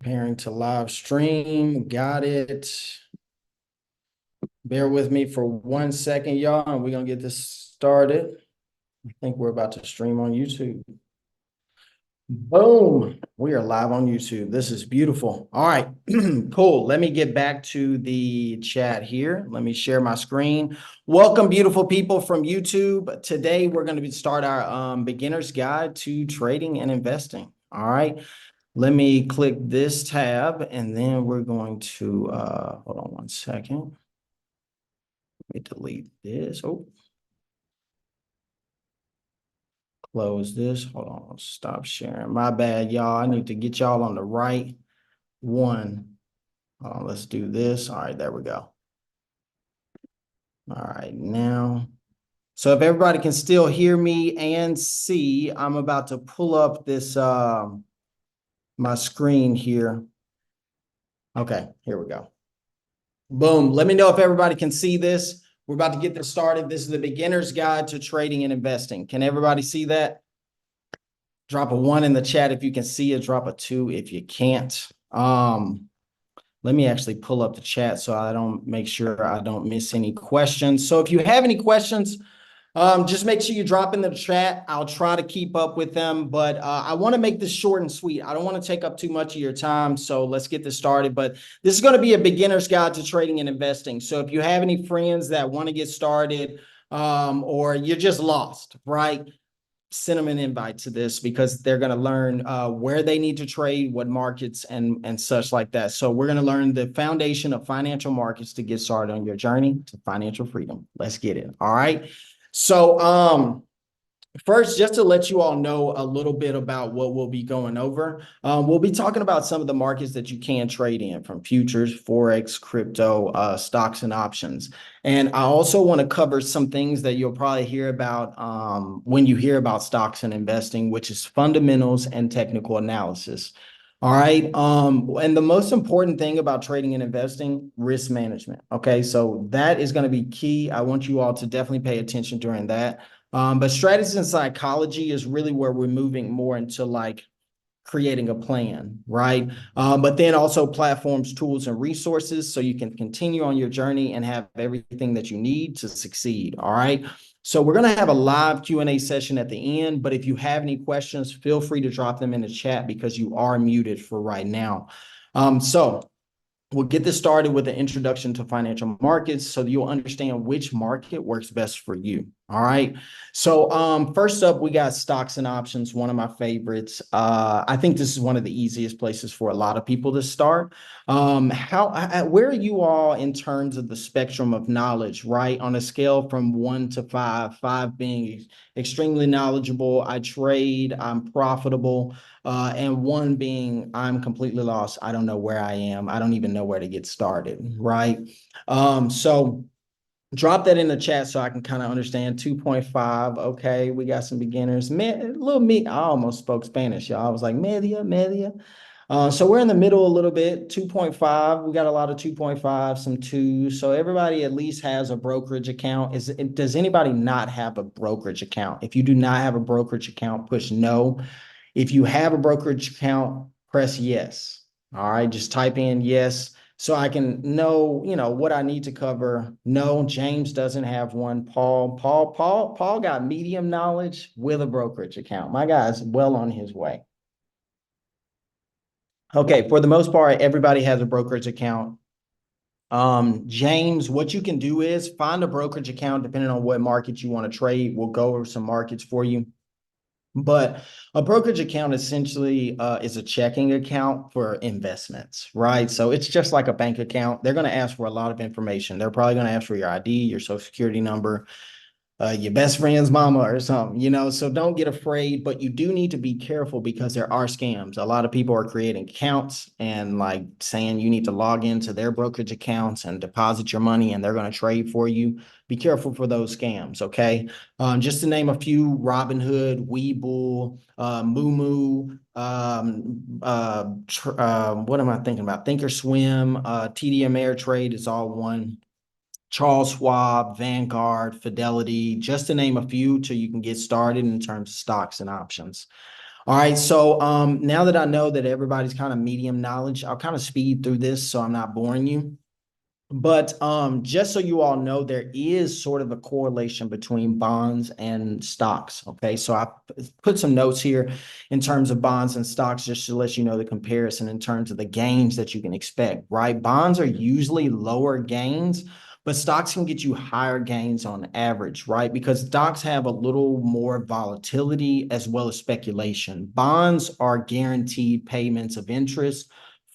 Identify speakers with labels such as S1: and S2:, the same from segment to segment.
S1: Preparing to live stream. Got it. Bear with me for 1 second, y'all, and we're going to get this started. I think we're about to stream on YouTube. Boom. We are live on YouTube. This is beautiful. All right. Cool. Let me get back to the chat here. Let me share my screen. Welcome, beautiful people from YouTube. Today, we're going to start our beginner's guide to trading and investing. All right. Let me click this tab, and then we're going to, hold on 1 second. Let me delete this. Oh, close this. Hold on, stop sharing. My bad, y'all. I need to get y'all on the right one. Let's do this. All right, there we go. All right, now. So if everybody can still hear me and see, I'm about to pull up this, my screen here. Okay, here we go. Boom. Let me know if everybody can see this. We're about to get this started. This is the beginner's guide to trading and investing. Can everybody see that? Drop a 1 in the chat if you can see it. Drop a 2 if you can't. Let me actually pull up the chat so I don't make sure I don't miss any questions. So if you have any questions, just make sure you drop in the chat. I'll try to keep up with them, but I want to make this short and sweet. I don't want to take up too much of your time, so let's get this started. But this is going to be a beginner's guide to trading and investing. So if you have any friends that want to get started, or you're just lost, right? Send them an invite to this because they're going to learn where they need to trade, what markets and such like that. So we're going to learn the foundation of financial markets to get started on your journey to financial freedom. Let's get it. All right. So, first, just to let you all know a little bit about what we'll be going over, we'll be talking about some of the markets that you can trade in, from futures, Forex, crypto, stocks, and options. And I also want to cover some things that you'll probably hear about when you hear about stocks and investing, which is fundamentals and technical analysis. All right. And the most important thing about trading and investing, risk management. Okay. So that is going to be key. I want you all to definitely pay attention during that. But strategy and psychology is really where we're moving more into like creating a plan, right? But then also platforms, tools, and resources so you can continue on your journey and have everything that you need to succeed. All right. So we're going to have a live Q&A session at the end, but if you have any questions, feel free to drop them in the chat because you are muted for right now. So we'll get this started with an introduction to financial markets so that you'll understand which market works best for you. All right. So first up, we got stocks and options, one of my favorites. I think this is one of the easiest places for a lot of people to start. Where are you all in terms of the spectrum of knowledge, right? On a scale from 1 to 5, 5 being extremely knowledgeable, I trade, I'm profitable. And 1 being I'm completely lost. I don't know where I am. I don't even know where to get started, right? So drop that in the chat so I can kind of understand. 2.5. Okay, we got some beginners. Little me, I almost spoke Spanish, y'all. I was like, media. So we're in the middle a little bit. 2.5. We got a lot of 2.5, some 2s. So everybody at least has a brokerage account. Does anybody not have a brokerage account? If you do not have a brokerage account, push no. If you have a brokerage account, press yes. All right, just type in yes so I can know, what I need to cover. No, James doesn't have one. Paul got medium knowledge with a brokerage account. My guy's well on his way. Okay, for the most part, everybody has a brokerage account. James, what you can do is find a brokerage account depending on what market you want to trade. We'll go over some markets for you. But a brokerage account essentially is a checking account for investments, right? So it's just like a bank account. They're going to ask for a lot of information. They're probably going to ask for your ID, your social security number, your best friend's mama or something, so don't get afraid, but you do need to be careful because there are scams. A lot of people are creating accounts and like saying you need to log into their brokerage accounts and deposit your money and they're going to trade for you. Be careful for those scams. Okay. Just to name a few: Robinhood, Webull, Moomoo, what am I thinking about? Thinkorswim, TD Ameritrade is all one. Charles Schwab, Vanguard, Fidelity, just to name a few, till you can get started in terms of stocks and options. All right, so now that I know that everybody's kind of medium knowledge, I'll kind of speed through this so I'm not boring you. But just so you all know, there is sort of a correlation between bonds and stocks. Okay, so I put some notes here in terms of bonds and stocks just to let you know the comparison in terms of the gains that you can expect, right? Bonds are usually lower gains, but stocks can get you higher gains on average, right? Because stocks have a little more volatility as well as speculation. Bonds are guaranteed payments of interest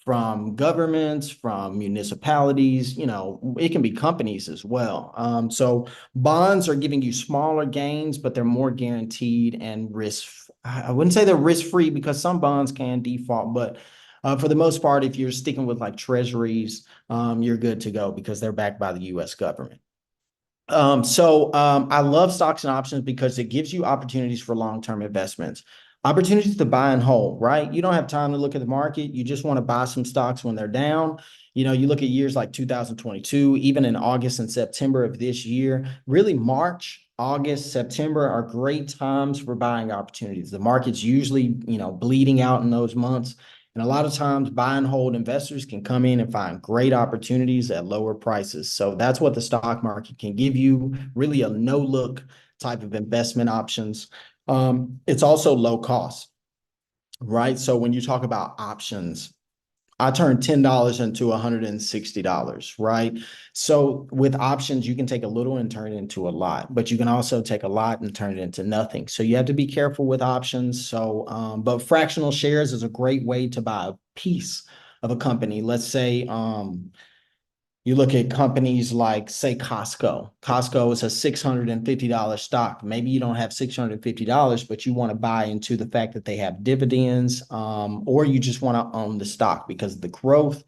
S1: from governments, from municipalities, it can be companies as well. So bonds are giving you smaller gains, but they're more guaranteed and I wouldn't say they're risk-free because some bonds can default, but for the most part, if you're sticking with like treasuries, you're good to go because they're backed by the US government. I love stocks and options because it gives you opportunities for long-term investments, opportunities to buy and hold, right? You don't have time to look at the market. You just want to buy some stocks when they're down. You look at years like 2022, even in August and September of this year, really March, August, September are great times for buying opportunities. The market's usually, bleeding out in those months. And a lot of times, buy and hold investors can come in and find great opportunities at lower prices. So that's what the stock market can give you, really a no-look type of investment options. It's also low cost, right? So when you talk about options, I turned $10 into $160, right? So with options, you can take a little and turn it into a lot, but you can also take a lot and turn it into nothing. So you have to be careful with options. But fractional shares is a great way to buy a piece of a company. Let's say, you look at companies like, say, Costco. Costco is a $650 stock. Maybe you don't have $650, but you want to buy into the fact that they have dividends, or you just want to own the stock because of the growth.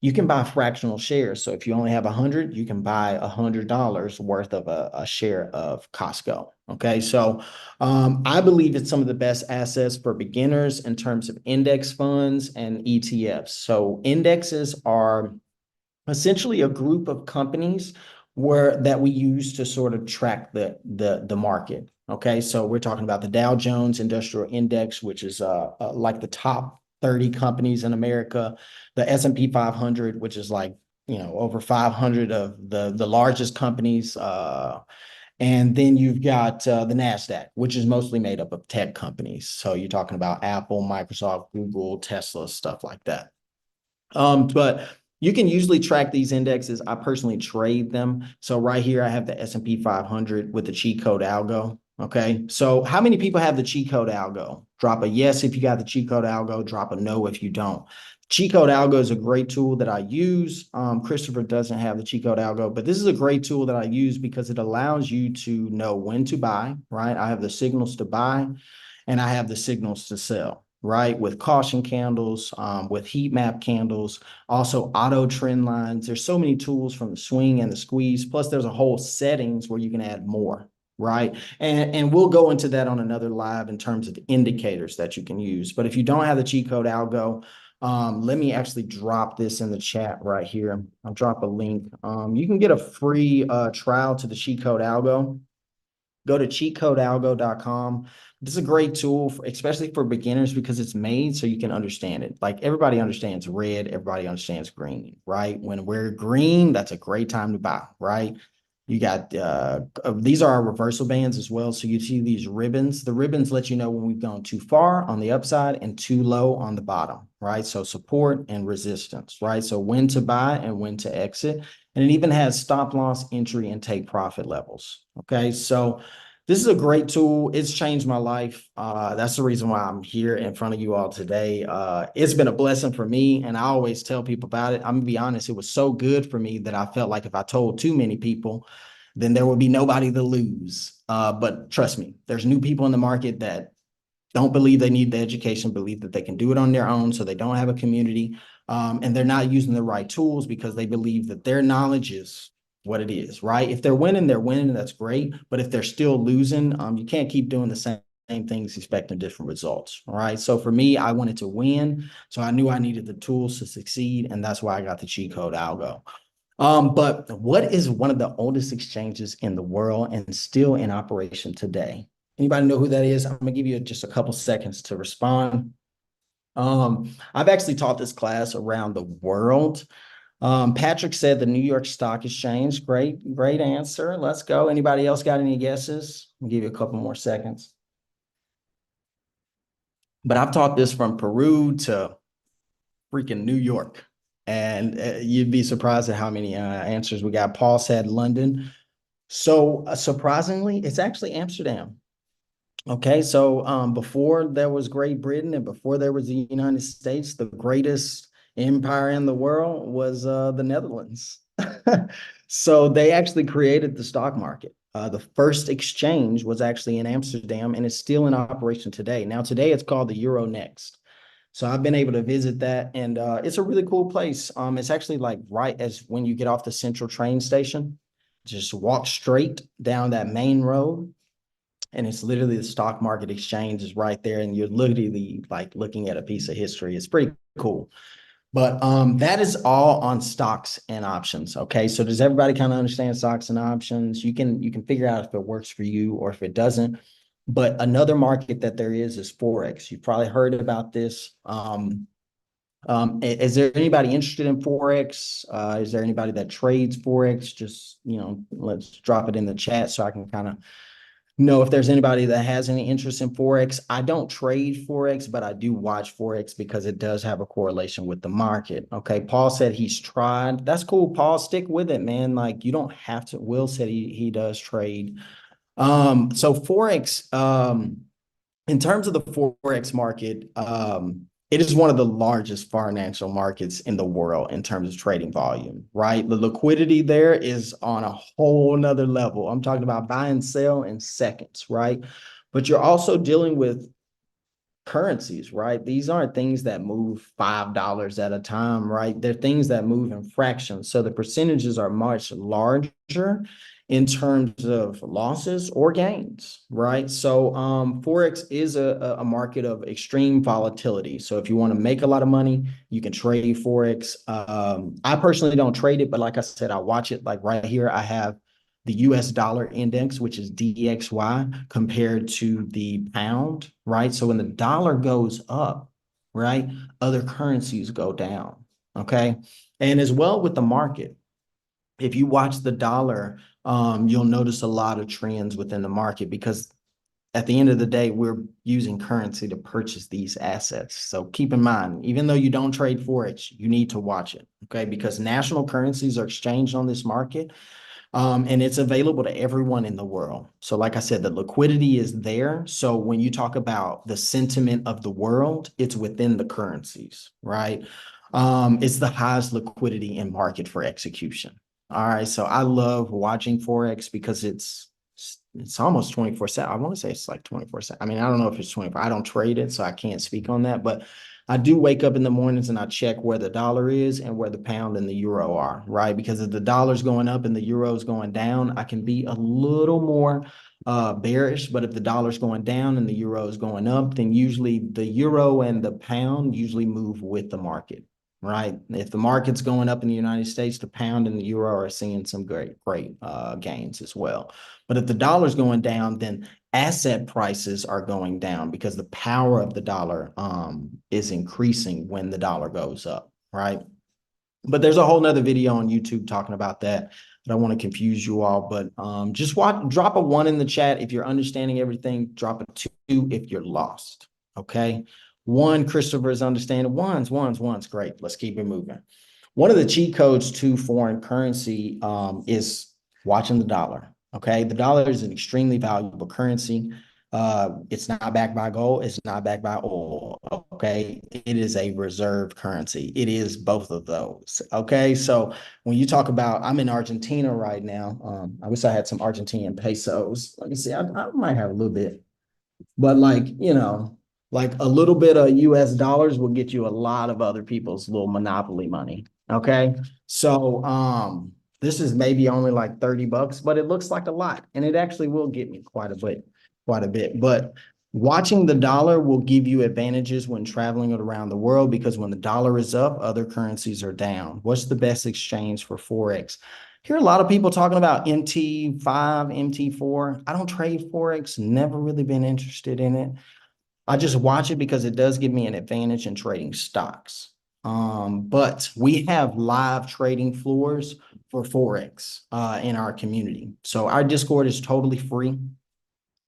S1: You can buy fractional shares. So if you only have 100, you can buy $100 worth of a share of Costco. Okay, so I believe it's some of the best assets for beginners in terms of index funds and ETFs. So indexes are essentially a group of companies that we use to sort of track the market. Okay, so we're talking about the Dow Jones Industrial Index, which is like the top 30 companies in America, the S&P 500, which is like over 500 of the largest companies, and then you've got the NASDAQ, which is mostly made up of tech companies. So you're talking about Apple, Microsoft, Google, Tesla, stuff like that. But you can usually track these indexes. I personally trade them. So right here, I have the S&P 500 with the cheat code algo. Okay. So how many people have the cheat code algo? Drop a yes if you got the cheat code algo. Drop a no if you don't. Cheat code algo is a great tool that I use. Christopher doesn't have the cheat code algo, but this is a great tool that I use because it allows you to know when to buy, right? I have the signals to buy and I have the signals to sell, right? With caution candles, with heat map candles, also auto trend lines. There's so many tools from the swing and the squeeze. Plus there's a whole settings where you can add more, right? And we'll go into that on another live in terms of indicators that you can use. But if you don't have the cheat code algo, let me actually drop this in the chat right here. I'll drop a link. You can get a free trial to the cheat code algo. Go to cheatcodealgo.com. This is a great tool, especially for beginners, because it's made so you can understand it. Like everybody understands red, everybody understands green, right? When we're green, that's a great time to buy, right? You got these are our reversal bands as well. So you see these ribbons. The ribbons let you know when we've gone too far on the upside and too low on the bottom, right? So support and resistance, right? So when to buy and when to exit. And it even has stop loss, entry, and take profit levels. Okay, so this is a great tool. It's changed my life. That's the reason why I'm here in front of you all today. It's been a blessing for me, and I always tell people about it. I'm gonna be honest, it was so good for me that I felt like if I told too many people, then there would be nobody to lose. But trust me, there's new people in the market that don't believe they need the education, believe that they can do it on their own, so they don't have a community, and they're not using the right tools because they believe that their knowledge is what it is, right? If they're winning, that's great. But if they're still losing, you can't keep doing the same things expecting different results. All right. So for me, I wanted to win. So I knew I needed the tools to succeed. And that's why I got the cheat code algo. But what is one of the oldest exchanges in the world and still in operation today? Anybody know who that is? I'm gonna give you just a couple seconds to respond. I've actually taught this class around the world. Patrick said the New York Stock Exchange. Great answer. Let's go. Anybody else got any guesses? I'll give you a couple more seconds. But I've taught this from Peru to freaking New York. And you'd be surprised at how many answers we got. Paul said London. So surprisingly, it's actually Amsterdam. Okay, so before there was Great Britain and before there was the United States, the greatest empire in the world was the Netherlands. So they actually created the stock market. The first exchange was actually in Amsterdam and it's still in operation today. Now, today it's called the Euronext. So I've been able to visit that and it's a really cool place. It's actually like right as when you get off the central train station, just walk straight down that main road and it's literally the stock market exchange is right there and you're literally like looking at a piece of history. It's pretty cool. But that is all on stocks and options. Okay, so does everybody kind of understand stocks and options? You can figure out if it works for you or if it doesn't. But another market that there is Forex. You've probably heard about this. Is there anybody interested in Forex? Is there anybody that trades Forex? Just, let's drop it in the chat so I can kind of know if there's anybody that has any interest in Forex. I don't trade Forex, but I do watch Forex because it does have a correlation with the market. Okay. Paul said he's tried. That's cool, Paul. Stick with it, man. Like you don't have to. Will said he does trade. So Forex, in terms of the Forex market, it is one of the largest financial markets in the world in terms of trading volume, right? The liquidity there is on a whole nother level. I'm talking about buy and sell in seconds, right? But you're also dealing with currencies, right? These aren't things that move $5 at a time, right? They're things that move in fractions. So the percentages are much larger in terms of losses or gains, right? So Forex is a market of extreme volatility. So if you want to make a lot of money, you can trade Forex. I personally don't trade it, but like I said, I watch it. Like right here, I have the US dollar index, which is DXY, compared to the pound, right? So when the dollar goes up, right, other currencies go down, okay? And as well with the market, if you watch the dollar, you'll notice a lot of trends within the market because at the end of the day, we're using currency to purchase these assets. So keep in mind, even though you don't trade Forex, you need to watch it, okay? Because national currencies are exchanged on this market and it's available to everyone in the world. So like I said, the liquidity is there. So when you talk about the sentiment of the world, it's within the currencies, right? It's the highest liquidity in market for execution. All right. So I love watching Forex because it's almost 24/7. I want to say it's like 24/7. I mean, I don't know if it's 24. I don't trade it, so I can't speak on that. But I do wake up in the mornings and I check where the dollar is and where the pound and the euro are, right? Because if the dollar's going up and the euro is going down, I can be a little more bearish. But if the dollar's going down and the euro is going up, then usually the euro and the pound usually move with the market, right? If the market's going up in the United States, the pound and the euro are seeing some great gains as well. But if the dollar's going down, then asset prices are going down because the power of the dollar is increasing when the dollar goes up, right? But there's a whole nother video on YouTube talking about that. I don't want to confuse you all, but just drop a 1 in the chat if you're understanding everything. Drop a 2 if you're lost. Okay. 1, Christopher's understanding. One's great. Let's keep it moving. One of the cheat codes to foreign currency is watching the dollar. Okay. The dollar is an extremely valuable currency. It's not backed by gold. It's not backed by oil. Okay. It is a reserve currency. It is both of those. Okay. So when you talk about, I'm in Argentina right now. I wish I had some Argentinian pesos. Let me see. I might have a little bit, but like a little bit of US dollars will get you a lot of other people's little monopoly money. Okay. So this is maybe only like $30, but it looks like a lot. And it actually will get me quite a bit. But watching the dollar will give you advantages when traveling around the world because when the dollar is up, other currencies are down. What's the best exchange for Forex? hear a lot of people talking about MT5, MT4. I don't trade Forex, never really been interested in it. I just watch it because it does give me an advantage in trading stocks. But we have live trading floors for Forex in our community. So our Discord is totally free.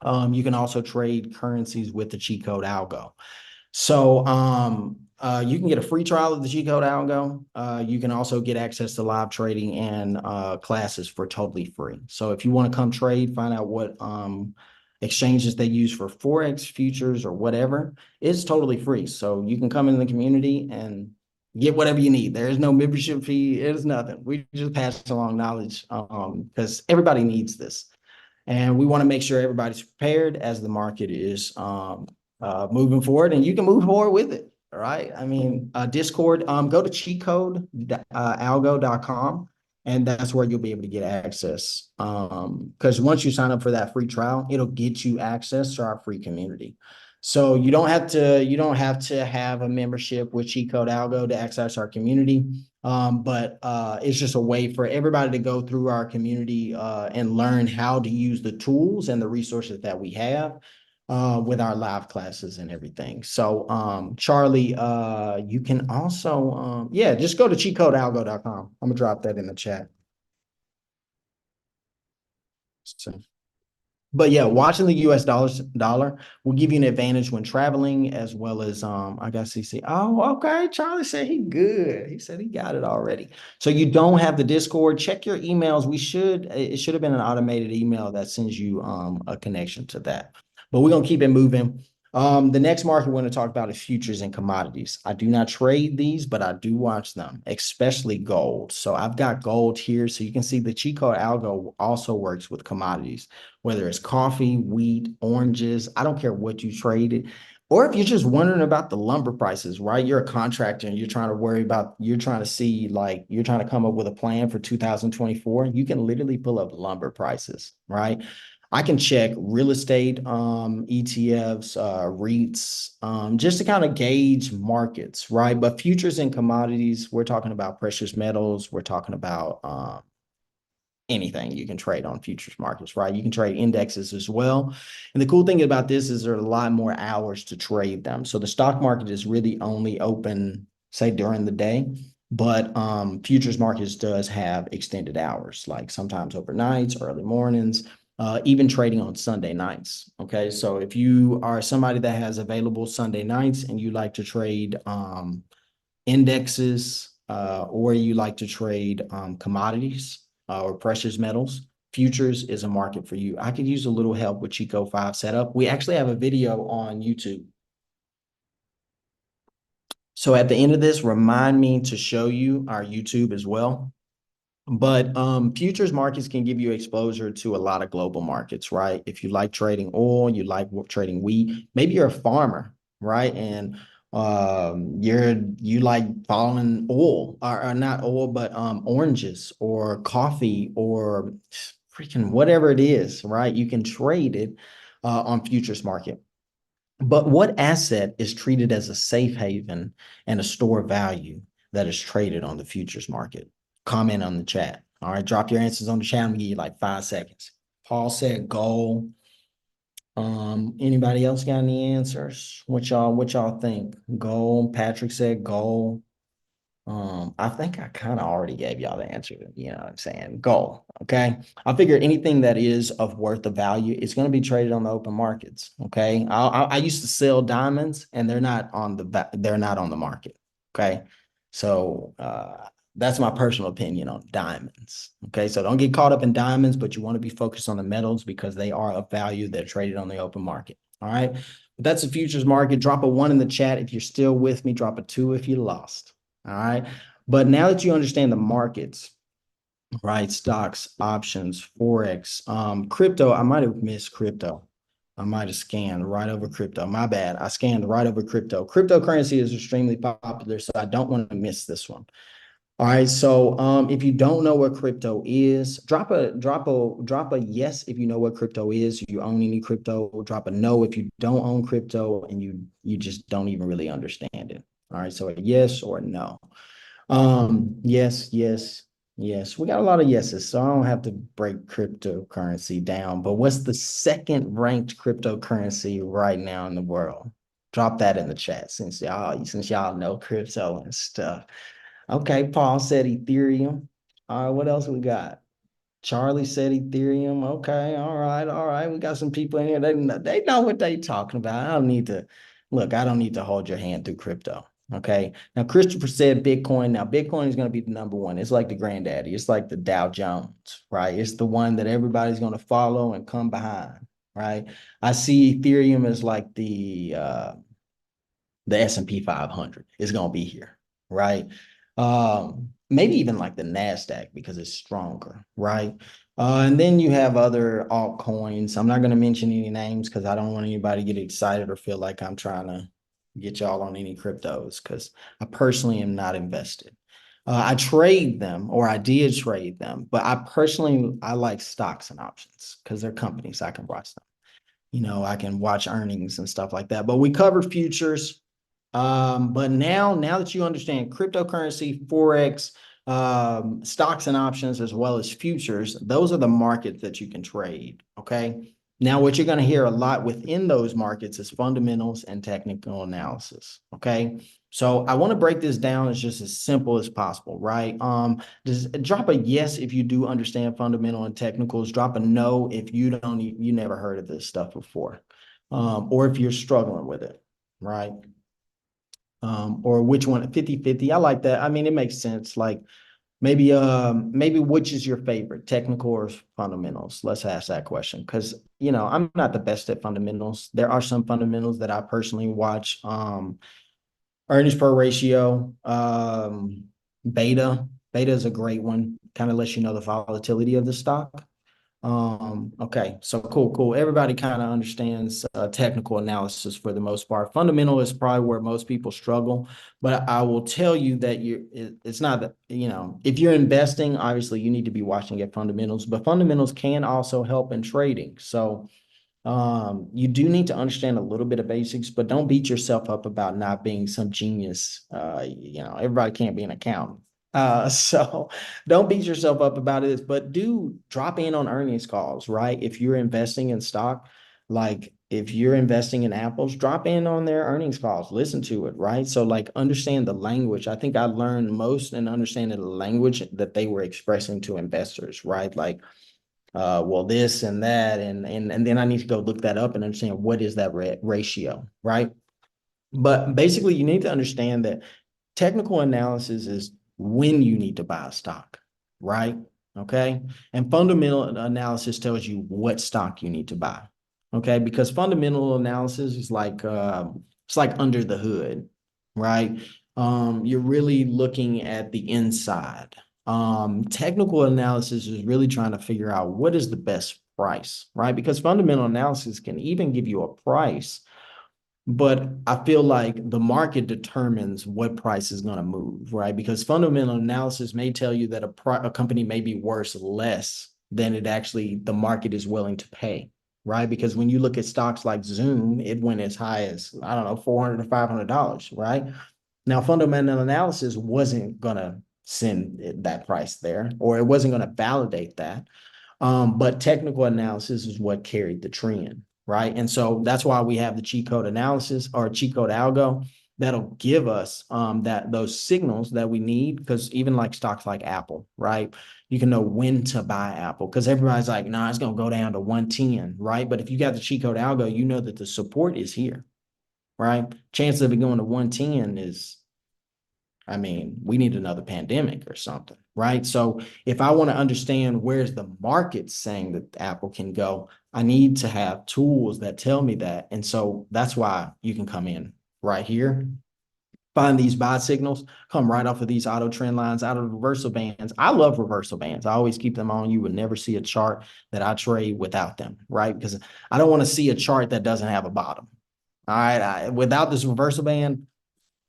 S1: You can also trade currencies with the cheat code algo. So you can get a free trial of the G Code Algo. You can also get access to live trading and classes for totally free. So if you want to come trade, find out what exchanges they use for Forex, futures, or whatever, it's totally free. So you can come in the community and get whatever you need. There is no membership fee. It is nothing. We just pass along knowledge because everybody needs this. And we want to make sure everybody's prepared as the market is moving forward, and you can move forward with it. All right. I mean, Discord, go to cheatcode.algo.com, and that's where you'll be able to get access. Because once you sign up for that free trial, it'll get you access to our free community. So you don't have to have a membership with Cheat Code Algo to access our community. But it's just a way for everybody to go through our community and learn how to use the tools and the resources that we have with our live classes and everything. So Charlie, you can also yeah, just go to cheatcodealgo.com. I'm gonna drop that in the chat. So but yeah, watching the US dollar will give you an advantage when traveling, as well as I got CC. Oh, okay. Charlie said he good. He said he got it already. So you don't have the Discord. Check your emails. It should have been an automated email that sends you a connection to that. But we're gonna keep it moving. The next market we're going to talk about is futures and commodities. I do not trade these, but I do watch them, especially gold. So I've got gold here. So you can see the cheat code algo also works with commodities, whether it's coffee, wheat, oranges. I don't care what you traded. Or if you're just wondering about the lumber prices, right? You're a contractor and you're trying to see, like, you're trying to come up with a plan for 2024. You can literally pull up lumber prices, right? I can check real estate ETFs, REITs, just to kind of gauge markets, right? But futures and commodities, we're talking about precious metals, we're talking about anything you can trade on futures markets, right? You can trade indexes as well. And the cool thing about this is there are a lot more hours to trade them. So the stock market is really only open, say, during the day. But futures markets does have extended hours, like sometimes overnights, early mornings, even trading on Sunday nights. Okay, so if you are somebody that has available Sunday nights and you like to trade indexes or you like to trade commodities or precious metals, futures is a market for you. I could use a little help with Chico 5 setup. We actually have a video on YouTube. So at the end of this, remind me to show you our YouTube as well. But futures markets can give you exposure to a lot of global markets, right? If you like trading oil, you like trading wheat, maybe you're a farmer, right? And you like following oil or not oil, but oranges or coffee or freaking whatever it is, right? You can trade it on futures market. But what asset is treated as a safe haven and a store of value that is traded on the futures market? Comment on the chat. All right, drop your answers on the chat. I'm gonna give you like 5 seconds. Paul said gold. Anybody else got any answers? What y'all think? Gold. Patrick said gold. I think I kind of already gave y'all the answer, you know what I'm saying? Gold. Okay. I figure anything that is of worth of value, it's going to be traded on the open markets. Okay. I used to sell diamonds and they're not on the market. Okay. So that's my personal opinion on diamonds. Okay. So don't get caught up in diamonds, but you want to be focused on the metals because they are of value. They're traded on the open market. All right. But that's the futures market. Drop a 1 in the chat if you're still with me. Drop a 2 if you lost. All right. But now that you understand the markets, right? Stocks, options, Forex, crypto, I might have missed crypto. I might have scanned right over crypto. My bad. I scanned right over crypto. Cryptocurrency is extremely popular, so I don't want to miss this one. All right. So if you don't know what crypto is, drop a yes if you know what crypto is. You own any crypto, drop a no if you don't own crypto and you just don't even really understand it. All right. So a yes or a no. Yes, yes, Yes, we got a lot of yeses, so I don't have to break cryptocurrency down. But what's the second ranked cryptocurrency right now in the world? Drop that in the chat since y'all know crypto and stuff. Okay, Paul said Ethereum. All right, what else we got? Charlie said Ethereum. Okay, all right, all right. We got some people in here. They know what they talking about. I don't need to look, I don't need to hold your hand through crypto. Okay. Now, Christopher said Bitcoin. Now, Bitcoin is going to be the number one. It's like the granddaddy. It's like the Dow Jones, right? It's the one that everybody's going to follow and come behind, right? I see Ethereum as like the S&P 500 is going to be here, right? Maybe even like the NASDAQ because it's stronger, right? And then you have other altcoins. I'm not going to mention any names because I don't want anybody to get excited or feel like I'm trying to get y'all on any cryptos because I personally am not invested. I trade them or I did trade them, but I like stocks and options because they're companies. I can watch them. I can watch earnings and stuff like that. But we covered futures. But now that you understand cryptocurrency, Forex, stocks and options, as well as futures, those are the markets that you can trade. Okay. Now, what you're going to hear a lot within those markets is fundamentals and technical analysis. Okay. So I want to break this down as just as simple as possible, right? Just drop a yes if you do understand fundamental and technicals. Drop a no if you never heard of this stuff before, or if you're struggling with it, right? Or which one 50-50. I like that. I mean, it makes sense. Like maybe which is your favorite, technical or fundamentals? Let's ask that question because I'm not the best at fundamentals. There are some fundamentals that I personally watch. Earnings per ratio, beta is a great one. Kind of lets you know the volatility of the stock. Okay, so cool. Everybody kind of understands technical analysis for the most part. Fundamental is probably where most people struggle, but I will tell you that it's not that, if you're investing, obviously you need to be watching at fundamentals, but fundamentals can also help in trading. So you do need to understand a little bit of basics, but don't beat yourself up about not being some genius. Everybody can't be an accountant. So don't beat yourself up about it, but do drop in on earnings calls, right? If you're investing in stock, like if you're investing in Apples, drop in on their earnings calls, listen to it, right? So like understand the language. I think I learned most in understanding the language that they were expressing to investors, right? Like well, this and that, and then I need to go look that up and understand what is that ratio, right? But basically, you need to understand that technical analysis is when you need to buy a stock, right? Okay. And fundamental analysis tells you what stock you need to buy. Okay. Because fundamental analysis is like it's like under the hood, right? You're really looking at the inside. Technical analysis is really trying to figure out what is the best price, right? Because fundamental analysis can even give you a price, but I feel like the market determines what price is going to move, right? Because fundamental analysis may tell you that a company may be worth less than the market is willing to pay, right? Because when you look at stocks like Zoom, it went as high as, I don't know, $400 to $500, right? Now, fundamental analysis wasn't going to send that price there, or it wasn't going to validate that. But technical analysis is what carried the trend, right? And so that's why we have the cheat code analysis or cheat code algo that'll give us those signals that we need. Because even like stocks like Apple, right? You can know when to buy Apple because everybody's like, nah, it's gonna go down to 110, right? But if you got the cheat code algo, you know that the support is here, right? Chance of it going to 110 is, I mean, we need another pandemic or something, right? So if I want to understand where's the market saying that Apple can go, I need to have tools that tell me that. And so that's why you can come in right here, find these buy signals, come right off of these auto trend lines, out of reversal bands. I love reversal bands. I always keep them on. You would never see a chart that I trade without them, right? Because I don't want to see a chart that doesn't have a bottom. All right. Without this reversal band,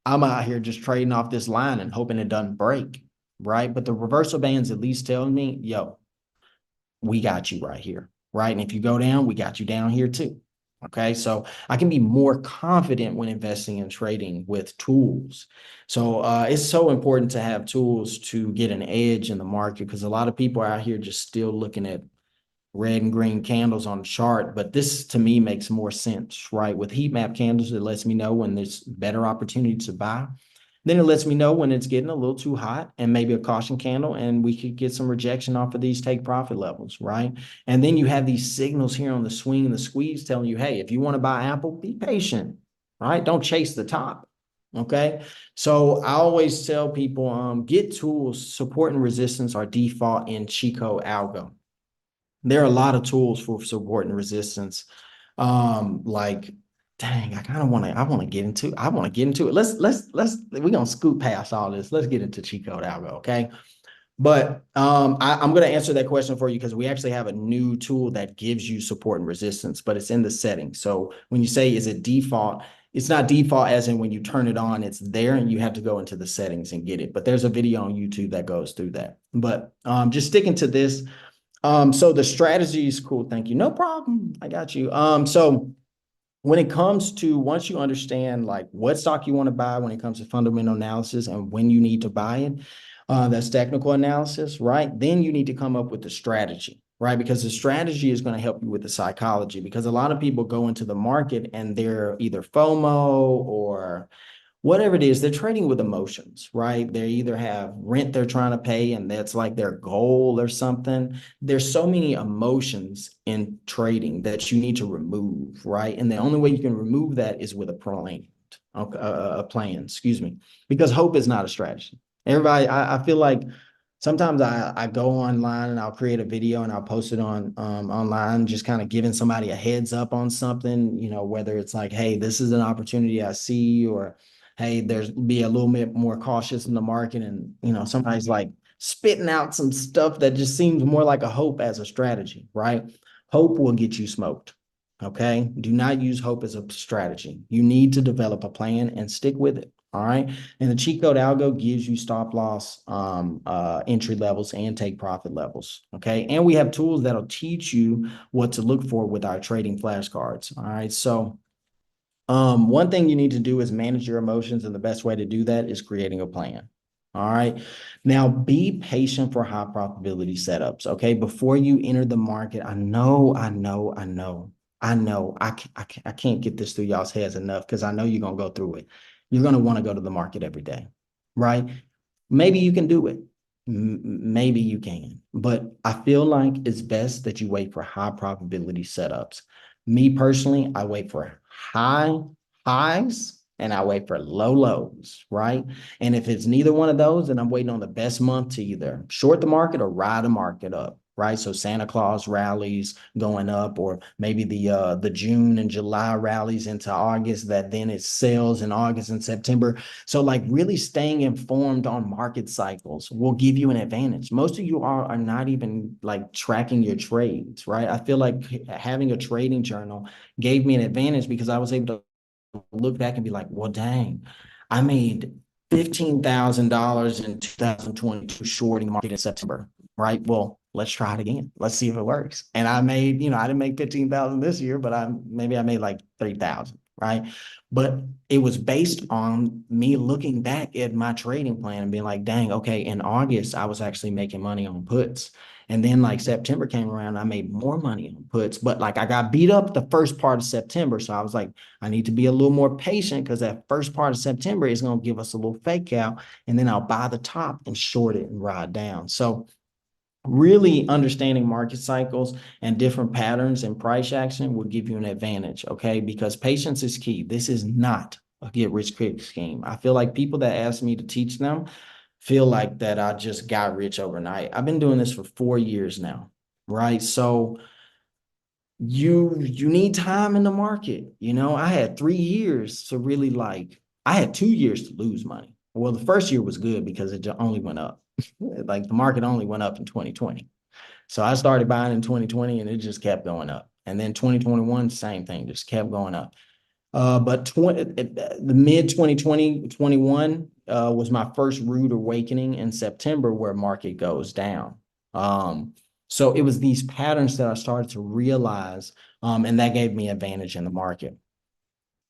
S1: I'm out here just trading off this line and hoping it doesn't break, right? But the reversal bands at least tell me, yo, we got you right here, right? And if you go down, we got you down here too. Okay, so I can be more confident when investing and trading with tools. So it's so important to have tools to get an edge in the market, because a lot of people are out here just still looking at red and green candles on the chart. But this to me makes more sense, right? With heat map candles, it lets me know when there's better opportunity to buy. Then it lets me know when it's getting a little too hot, and maybe a caution candle, and we could get some rejection off of these take profit levels, right? And then you have these signals here on the swing and the squeeze telling you, hey, if you want to buy Apple, be patient, right? Don't chase the top. Okay. So I always tell people, get tools. Support and resistance are default in Chico algo. There are a lot of tools for support and resistance. Like, dang, I want to get into it. We're gonna scoot past all this. Let's get into cheat code algo, okay? But I'm gonna answer that question for you, because we actually have a new tool that gives you support and resistance, but it's in the settings. So when you say, is it default? It's not default as in when you turn it on, it's there and you have to go into the settings and get it. But there's a video on YouTube that goes through that. But just sticking to this, so the strategy is cool. Thank you. No problem. I got you. So when it comes to, once you understand like what stock you want to buy, when it comes to fundamental analysis and when you need to buy it, that's technical analysis, right? Then you need to come up with the strategy, right? Because the strategy is going to help you with the psychology, because a lot of people go into the market and they're either FOMO or whatever it is, they're trading with emotions, right? They either have rent they're trying to pay and that's like their goal or something. There's so many emotions in trading that you need to remove, right? And the only way you can remove that is with a plan, excuse me, because hope is not a strategy. Everybody, I feel like sometimes I go online and I'll create a video and I'll post it on online, just kind of giving somebody a heads up on something, whether it's like, hey, this is an opportunity I see, or hey, there's be a little bit more cautious in the market. And, somebody's like spitting out some stuff that just seems more like a hope as a strategy, right? Hope will get you smoked. Okay. Do not use hope as a strategy. You need to develop a plan and stick with it. All right. And the cheat code algo gives you stop loss, entry levels, and take profit levels. Okay. And we have tools that'll teach you what to look for with our trading flashcards. All right. So one thing you need to do is manage your emotions, and the best way to do that is creating a plan. All right. Now be patient for high probability setups. Okay. Before you enter the market, I can't get this through y'all's heads enough, because I know you're going to go through it. You're going to want to go to the market every day, right? Maybe you can do it. Maybe you can, but I feel like it's best that you wait for high probability setups. Me personally, I wait for high highs and I wait for low lows, right? And if it's neither one of those, then I'm waiting on the best month to either short the market or ride the market up, right? So Santa Claus rallies going up, or maybe the June and July rallies into August, that then it sells in August and September. So like really staying informed on market cycles will give you an advantage. Most of you are not even like tracking your trades, right? I feel like having a trading journal gave me an advantage, because I was able to look back and be like, well, dang, I made $15,000 in 2022 shorting the market in September, right? Well, let's try it again. Let's see if it works. And I made, I didn't make 15,000 this year, but I made like 3,000, right? But it was based on me looking back at my trading plan and being like, dang, okay, in August, I was actually making money on puts. And then like September came around, I made more money on puts, but like I got beat up the first part of September. So I was like, I need to be a little more patient, because that first part of September is going to give us a little fake out. And then I'll buy the top and short it and ride down. So really understanding market cycles and different patterns and price action will give you an advantage, okay? Because patience is key. This is not a get rich quick scheme. I feel like people that ask me to teach them feel like that I just got rich overnight. I've been doing this for 4 years now, right? So you need time in the market. I had 3 years to really I had 2 years to lose money. Well, the first year was good because it only went up. Like the market only went up in 2020. So I started buying in 2020 and it just kept going up. And then 2021, same thing, just kept going up. But the mid 2020, 21 was my first rude awakening in September, where market goes down. So it was these patterns that I started to realize And that gave me advantage in the market.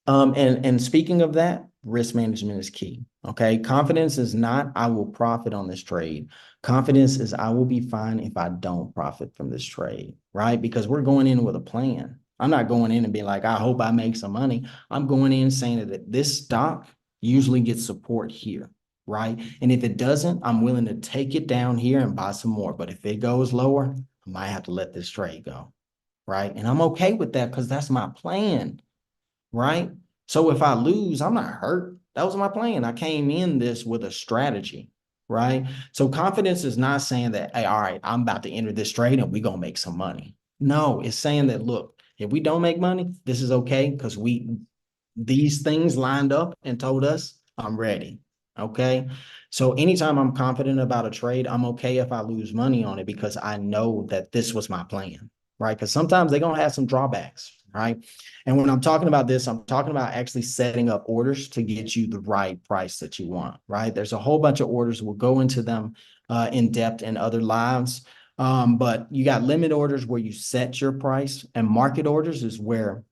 S1: And speaking of that, risk management is key. Okay. Confidence is not, I will profit on this trade. Confidence is, I will be fine if I don't profit from this trade, right? Because we're going in with a plan. I'm not going in and being like, I hope I make some money. I'm going in saying that this stock usually gets support here, right? And if it doesn't, I'm willing to take it down here and buy some more. But if it goes lower, I might have to let this trade go, right? And I'm okay with that because that's my plan, right? So if I lose, I'm not hurt. That was my plan. I came in this with a strategy, right? So confidence is not saying that, hey, all right, I'm about to enter this trade and we're gonna make some money. No, it's saying that, look, if we don't make money, this is okay because these things lined up and told us I'm ready. Okay. So anytime I'm confident about a trade, I'm okay if I lose money on it because I know that this was my plan, right? Because sometimes they're going to have some drawbacks, right? And when I'm talking about this, I'm talking about actually setting up orders to get you the right price that you want, right? There's a whole bunch of orders. We'll go into them in depth in other lives. But you got limit orders where you set your price, and market orders is where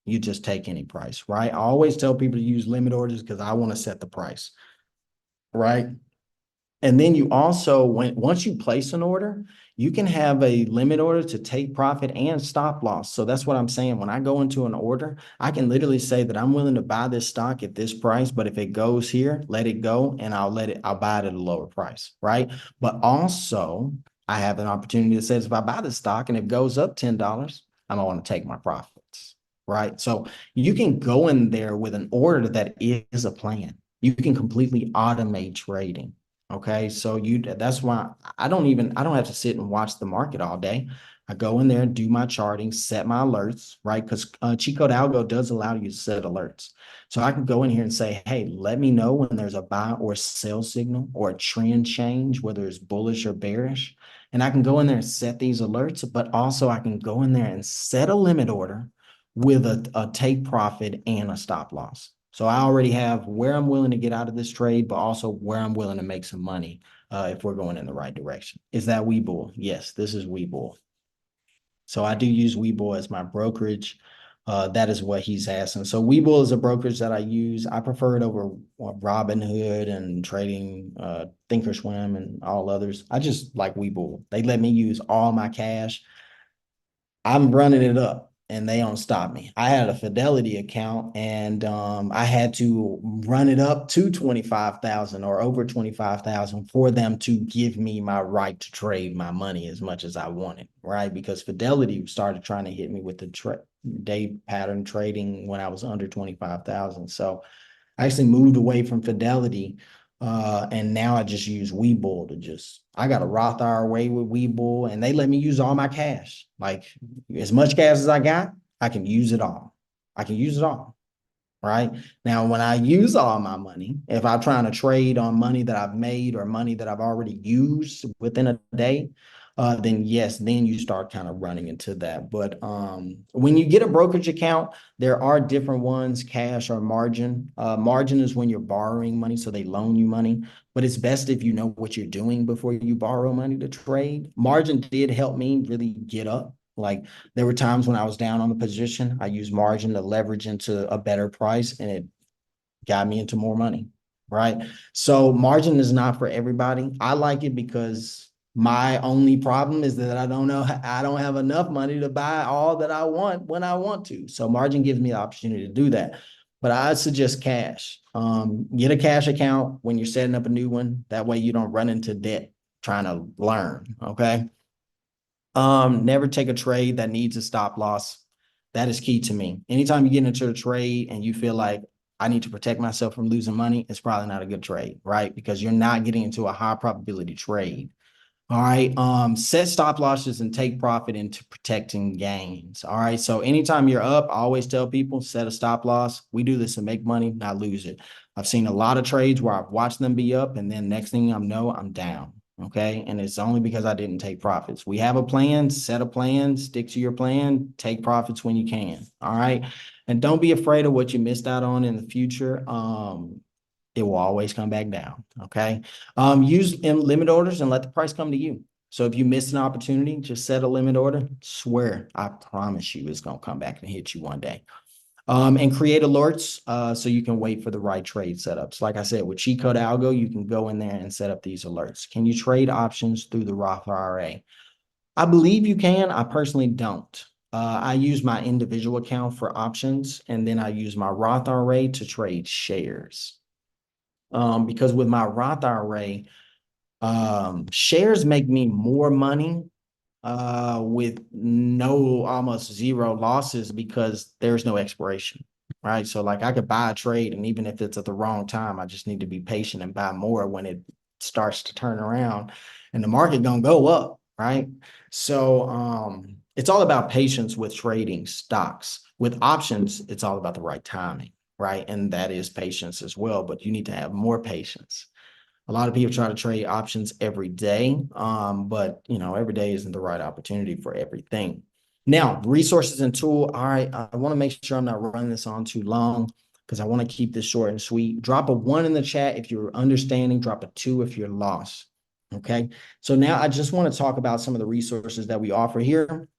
S1: you just take any price, right? I always tell people to use limit orders because I want to set the price, right? And then you also, once you place an order, you can have a limit order to take profit and stop loss. So that's what I'm saying. When I go into an order, I can literally say that I'm willing to buy this stock at this price, but if it goes here, let it go and I'll buy it at a lower price, right? But also, I have an opportunity that says if I buy the stock and it goes up $10, I don't want to take my profits, right? So you can go in there with an order that is a plan. You can completely automate trading. Okay, so that's why I don't have to sit and watch the market all day. I go in there and do my charting, set my alerts, right? Because cheat code algo does allow you to set alerts. So I can go in here and say, hey, let me know when there's a buy or sell signal or a trend change, whether it's bullish or bearish. And I can go in there and set these alerts, but also I can go in there and set a limit order with a take profit and a stop loss. So I already have where I'm willing to get out of this trade, but also where I'm willing to make some money if we're going in the right direction. Is that Webull? Yes, this is Webull. So I do use Webull as my brokerage. That is what he's asking. So Webull is a brokerage that I use. I prefer it over Robinhood and trading Thinkorswim and all others. I just like Webull. They let me use all my cash. I'm running it up and they don't stop me. I had a Fidelity account and I had to run it up to 25,000 or over 25,000 for them to give me my right to trade my money as much as I wanted, right? Because Fidelity started trying to hit me with the day pattern trading when I was under 25,000. So I actually moved away from Fidelity. And now I just use Webull I got a Roth IRA with Webull and they let me use all my cash. Like as much cash as I got, I can use it all. I can use it all. Right now, when I use all my money, if I'm trying to trade on money that I've made or money that I've already used within a day, then yes, then you start kind of running into that. But when you get a brokerage account, there are different ones, cash or margin. Margin is when you're borrowing money, so they loan you money. But it's best if you know what you're doing before you borrow money to trade. Margin did help me really get up. Like there were times when I was down on the position, I used margin to leverage into a better price and it got me into more money, right? So margin is not for everybody. I like it because my only problem is that I don't have enough money to buy all that I want when I want to. So margin gives me the opportunity to do that. But I suggest cash. Get a cash account when you're setting up a new one. That way you don't run into debt trying to learn. Okay. Never take a trade that needs a stop loss. That is key to me. Anytime you get into a trade and you feel like I need to protect myself from losing money, it's probably not a good trade, right? Because you're not getting into a high probability trade. All right. Set stop losses and take profit into protecting gains. All right. So anytime you're up, I always tell people set a stop loss. We do this to make money, not lose it. I've seen a lot of trades where I've watched them be up and then next thing I know, I'm down. Okay. And it's only because I didn't take profits. We have a plan, set a plan, stick to your plan, take profits when you can. All right. And don't be afraid of what you missed out on in the future. It will always come back down. Okay. Use limit orders and let the price come to you. So if you miss an opportunity, just set a limit order. Swear, I promise you it's going to come back and hit you one day. And create alerts so you can wait for the right trade setups. Like I said, with cheat code algo, you can go in there and set up these alerts. Can you trade options through the Roth IRA? I believe you can. I personally don't. I use my individual account for options, and then I use my Roth IRA to trade shares. Because with my Roth IRA, shares make me more money with no almost zero losses because there's no expiration, right? So like I could buy a trade, and even if it's at the wrong time, I just need to be patient and buy more when it starts to turn around, and the market gonna go up, right? So it's all about patience with trading stocks. With options, it's all about the right timing, right? And that is patience as well, but you need to have more patience. A lot of people try to trade options every day, but every day isn't the right opportunity for everything. Now, resources and tool. All right, I want to make sure I'm not running this on too long because I want to keep this short and sweet. Drop a 1 in the chat if you're understanding. Drop a 2 if you're lost. Okay. So now I just want to talk about some of the resources that we offer here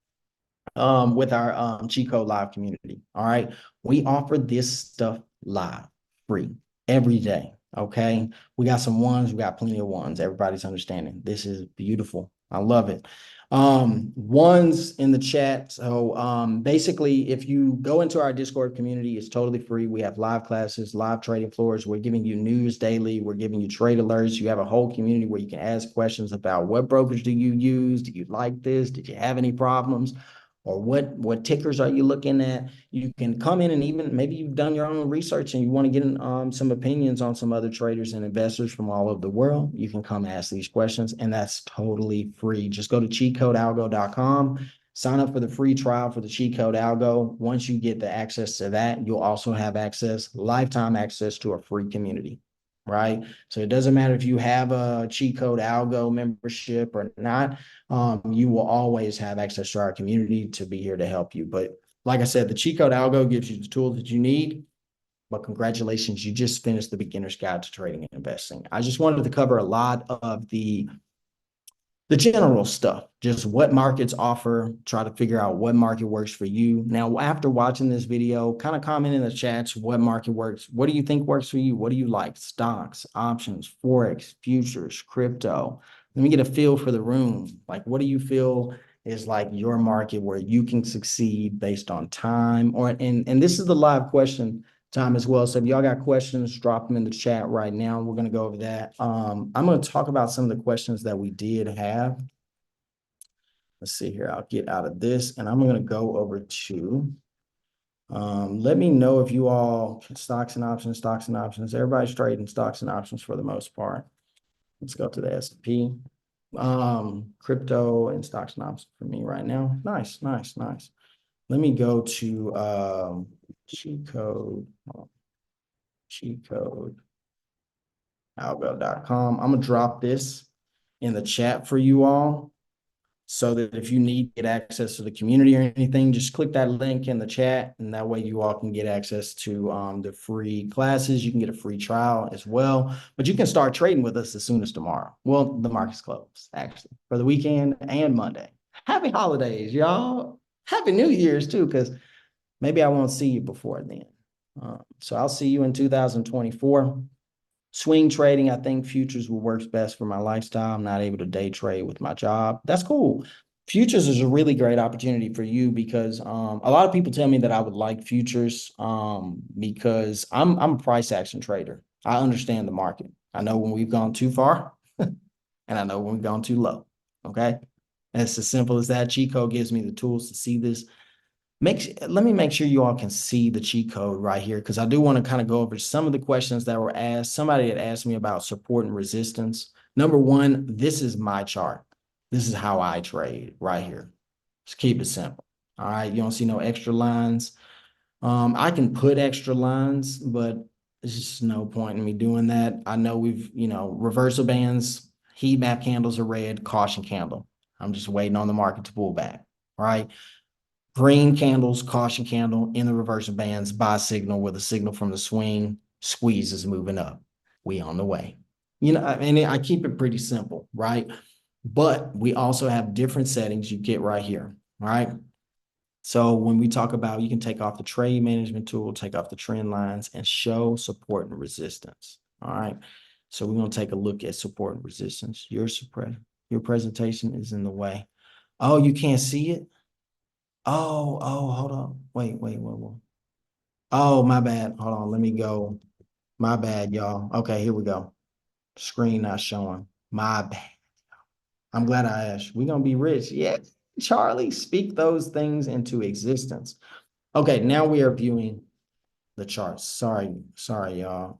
S1: with our cheat code live community. All right. We offer this stuff live, free, every day. Okay. We got some ones, we got plenty of ones. Everybody's understanding. This is beautiful. I love it. Ones in the chat. So basically, if you go into our Discord community, it's totally free. We have live classes, live trading floors. We're giving you news daily. We're giving you trade alerts. You have a whole community where you can ask questions about what brokerage do you use? Do you like this? Did you have any problems? Or what tickers are you looking at? You can come in, and even maybe you've done your own research and you want to get some opinions on some other traders and investors from all over the world. You can come ask these questions, and that's totally free. Just go to cheatcodealgo.com, sign up for the free trial for the cheat code algo. Once you get the access to that, you'll also have lifetime access to a free community. Right. So it doesn't matter if you have a cheat code algo membership or not. You will always have access to our community to be here to help you. But like I said, the cheat code algo gives you the tools that you need. But congratulations, you just finished the beginner's guide to trading and investing. I just wanted to cover a lot of the general stuff, just what markets offer, try to figure out what market works for you. Now, after watching this video, kind of comment in the chats what market works. What do you think works for you? What do you like? Stocks, options, Forex, futures, crypto. Let me get a feel for the room. Like, what do you feel is like your market where you can succeed based on time? And this is the live question time as well. So if y'all got questions, drop them in the chat right now. We're going to go over that. I'm going to talk about some of the questions that we did have. Let's see here. I'll get out of this, and I'm going to go over to, let me know if you all, stocks and options. Everybody's trading stocks and options for the most part. Let's go to the S&P. Crypto and stocks and options for me right now. Nice. Let me go to cheat code algo.com. I'm gonna drop this in the chat for you all so that if you need to get access to the community or anything, just click that link in the chat, and that way you all can get access to the free classes. You can get a free trial as well, but you can start trading with us as soon as tomorrow. Well, the market's closed actually for the weekend and Monday. Happy holidays, y'all. Happy New Year's too, because maybe I won't see you before then. So I'll see you in 2024. Swing trading, I think futures will work best for my lifestyle. I'm not able to day trade with my job. That's cool. Futures is a really great opportunity for you because a lot of people tell me that I would like futures because I'm a price action trader. I understand the market. I know when we've gone too far and I know when we've gone too low. Okay. And it's as simple as that. Cheat code gives me the tools to see this. Let me make sure you all can see the cheat code right here, because I do want to kind of go over some of the questions that were asked. Somebody had asked me about support and resistance. Number one, this is my chart. This is how I trade right here. Just keep it simple. All right. You don't see no extra lines. I can put extra lines, but there's just no point in me doing that. I know reversal bands, heat map candles are red, caution candle. I'm just waiting on the market to pull back. Right. Green candles, caution candle in the reversal bands, buy signal with a signal from the swing, squeeze is moving up. We on the way. I keep it pretty simple, right? But we also have different settings you get right here. All right. So when we talk about, you can take off the trade management tool, take off the trend lines, and show support and resistance. All right. So we're going to take a look at support and resistance. Your presentation is in the way. Oh, you can't see it? Oh, hold on. Wait. Oh, my bad. Hold on. Let me go. My bad, y'all. Okay, here we go. Screen not showing. My bad. I'm glad I asked. We're gonna be rich. Yeah, Charlie, speak those things into existence. Okay, now we are viewing the charts. Sorry, y'all.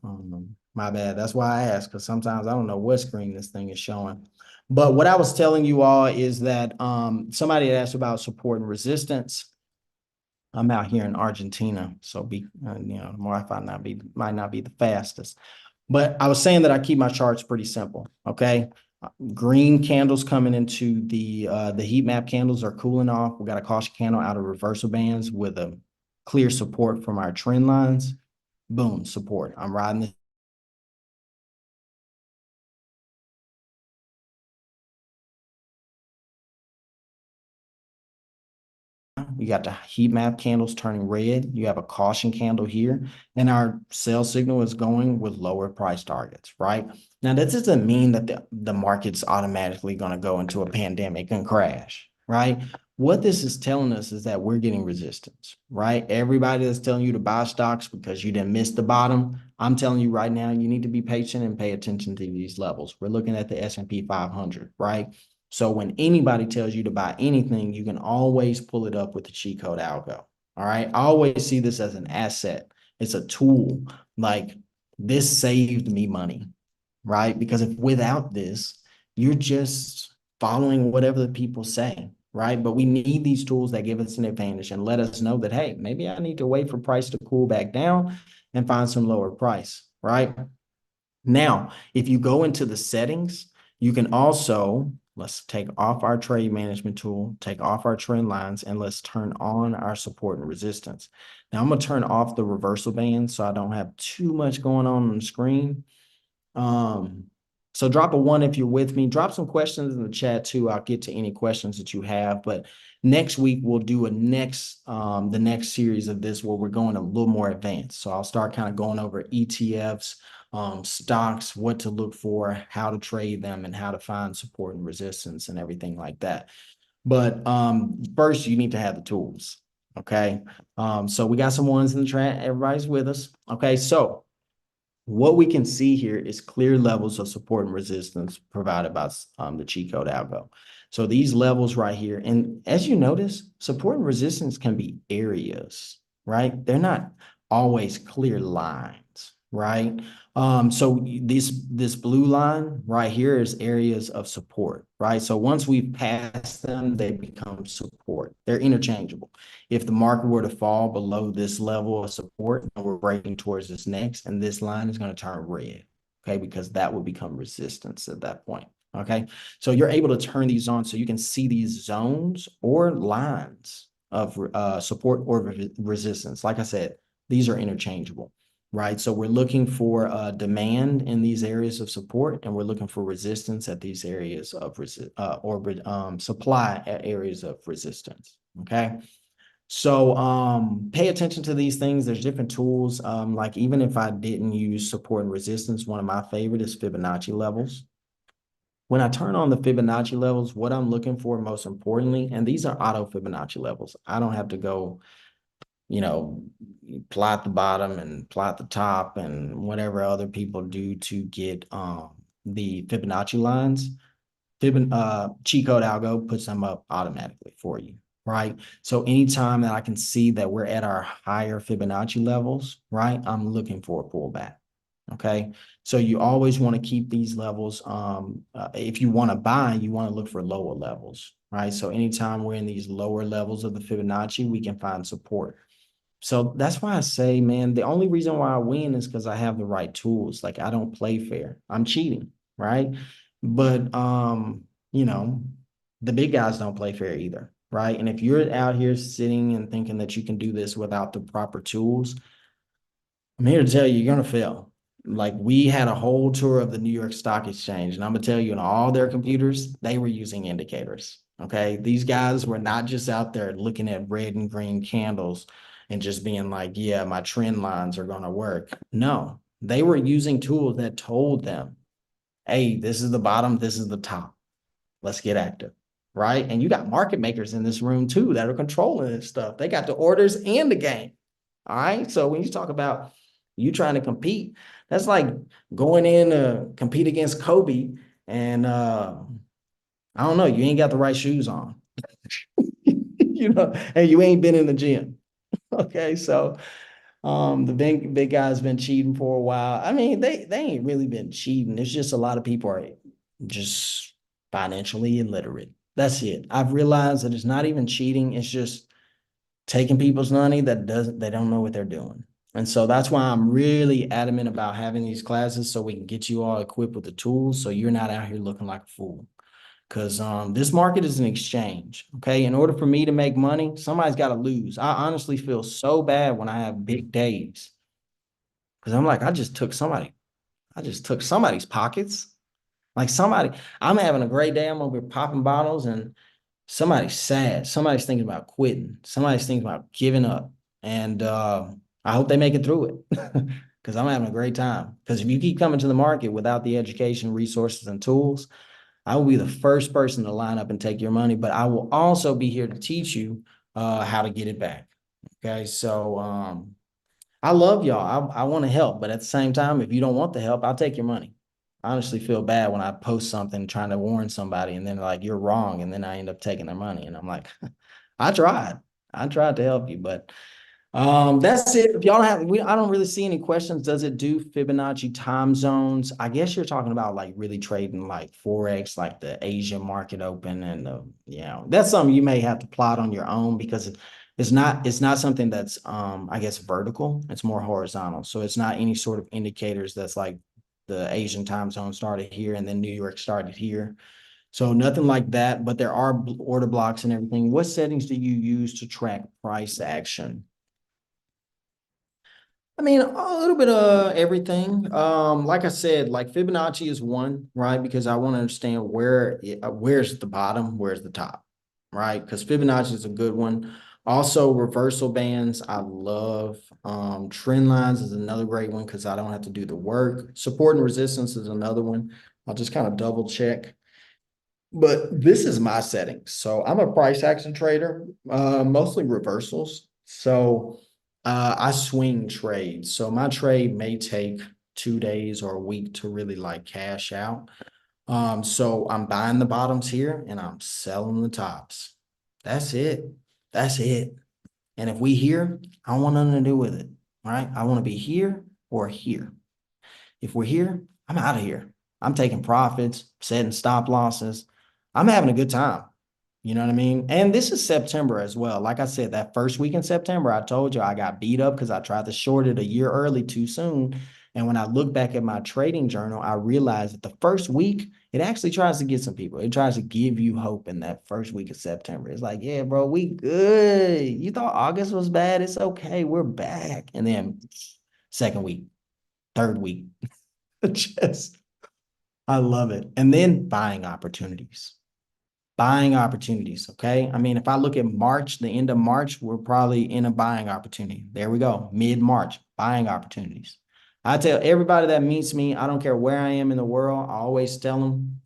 S1: My bad. That's why I asked, because sometimes I don't know what screen this thing is showing. But what I was telling you all is that somebody asked about support and resistance. I'm out here in Argentina, so the Wi-Fi might not be the fastest. But I was saying that I keep my charts pretty simple. Okay. Green candles coming into the heat map candles are cooling off. We got a caution candle out of reversal bands with a clear support from our trend lines. Boom, support. I'm riding this. You got the heat map candles turning red. You have a caution candle here, and our sell signal is going with lower price targets, right? Now, that doesn't mean that the market's automatically going to go into a pandemic and crash, right? What this is telling us is that we're getting resistance, right? Everybody that's telling you to buy stocks because you didn't miss the bottom, I'm telling you right now, you need to be patient and pay attention to these levels. We're looking at the S&P 500, right? So when anybody tells you to buy anything, you can always pull it up with the cheat code algo. All right. I always see this as an asset. It's a tool. Like, this saved me money, right? Because if without this, you're just following whatever the people say, right? But we need these tools that give us an advantage and let us know that, hey, maybe I need to wait for price to cool back down and find some lower price, right? Now, if you go into the settings, you can also, let's take off our trade management tool, take off our trend lines, and let's turn on our support and resistance. Now, I'm going to turn off the reversal band so I don't have too much going on the screen. Um, so drop a one if you're with me. Drop some questions in the chat too. I'll get to any questions that you have. But next week we'll do the next series of this where we're going a little more advanced. So I'll start kind of going over ETFs, stocks, what to look for, how to trade them, and how to find support and resistance and everything like that. But first you need to have the tools. Okay. So we got some ones in the chat. Everybody's with us. Okay. So what we can see here is clear levels of support and resistance provided by the cheat code algo. So these levels right here, and as you notice, support and resistance can be areas, right? They're not always clear lines, right? So this blue line right here is areas of support, right? So once we've passed them, they become support. They're interchangeable. If the market were to fall below this level of support and we're breaking towards this next, and this line is going to turn red, okay, because that would become resistance at that point. Okay, so you're able to turn these on so you can see these zones or lines of support or resistance. Like I said, these are interchangeable, right? So we're looking for demand in these areas of support, and we're looking for resistance at these areas of supply at areas of resistance. Okay. So pay attention to these things. There's different tools. Like even if I didn't use support and resistance, one of my favorite is Fibonacci levels. When I turn on the Fibonacci levels, what I'm looking for most importantly, and these are auto Fibonacci levels. I don't have to go, plot the bottom and plot the top and whatever other people do to get the Fibonacci lines. Cheat code algo puts them up automatically for you, right? So anytime that I can see that we're at our higher Fibonacci levels, right, I'm looking for a pullback. Okay, so you always want to keep these levels. If you want to buy, you want to look for lower levels, right? So anytime we're in these lower levels of the Fibonacci, we can find support. So that's why I say, man, the only reason why I win is because I have the right tools. Like, I don't play fair. I'm cheating, right? But you know, the big guys don't play fair either, right? And if you're out here sitting and thinking that you can do this without the proper tools, I'm here to tell you, you're gonna fail. Like we had a whole tour of the New York Stock Exchange, and I'm gonna tell you, in all their computers, they were using indicators. Okay. These guys were not just out there looking at red and green candles and just being like, yeah, my trend lines are gonna work. No, they were using tools that told them, hey, this is the bottom, this is the top. Let's get active. Right. And you got market makers in this room too that are controlling this stuff. They got the orders and the game. All right. So when you talk about you trying to compete, that's like going in to compete against Kobe and I don't know, you ain't got the right shoes on. You know, and you ain't been in the gym. Okay. So the big guy's been cheating for a while. I mean, they ain't really been cheating. It's just a lot of people are just financially illiterate. That's it. I've realized that it's not even cheating. It's just taking people's money that doesn't they don't know what they're doing. And so that's why I'm really adamant about having these classes so we can get you all equipped with the tools so you're not out here looking like a fool. Because this market is an exchange. Okay. In order for me to make money, somebody's got to lose. I honestly feel so bad when I have big days. Because I'm like, I just took somebody's pockets. Like somebody, I'm having a great day. I'm over here popping bottles and somebody's sad. Somebody's thinking about quitting. Somebody's thinking about giving up. And I hope they make it through it because I'm having a great time. Because if you keep coming to the market without the education, resources, and tools, I will be the first person to line up and take your money, but I will also be here to teach you how to get it back. Okay. So I love y'all. I want to help, but at the same time, if you don't want the help, I'll take your money. I honestly feel bad when I post something trying to warn somebody and then like you're wrong, and then I end up taking their money. And I'm like, I tried. I tried to help you, but that's it. If y'all don't have, I don't really see any questions. Does it do Fibonacci time zones? I guess you're talking about like really trading like Forex, like the Asian market open, and that's something you may have to plot on your own because it's not something that's I guess vertical. It's more horizontal. So it's not any sort of indicators that's like the Asian time zone started here and then New York started here. So nothing like that, but there are order blocks and everything. What settings do you use to track price action? I mean, a little bit of everything. Like I said, like Fibonacci is one, right? Because I want to understand where's the bottom, where's the top, right? Because Fibonacci is a good one. Also, reversal bands, I love. Trend lines is another great one because I don't have to do the work. Support and resistance is another one. I'll just kind of double check. But this is my settings. So I'm a price action trader, mostly reversals. So I swing trades. So my trade may take 2 days or a week to really like cash out. So I'm buying the bottoms here and I'm selling the tops. That's it. That's it. And if we here, I don't want nothing to do with it. Right? I want to be here or here. If we're here, I'm out of here. I'm taking profits, setting stop losses. I'm having a good time. You know what I mean? And this is September as well. Like I said, that first week in September, I told you I got beat up because I tried to short it a year early too soon. And when I look back at my trading journal, I realized that the first week, it actually tries to get some people. It tries to give you hope in that first week of September. It's like, yeah, bro, we good. You thought August was bad. It's okay. We're back. And then second week, third week, just I love it. And then buying opportunities. Buying opportunities. Okay. I mean, if I look at March, the end of March, we're probably in a buying opportunity. There we go. Mid-March, buying opportunities. I tell everybody that meets me, I don't care where I am in the world, I always tell them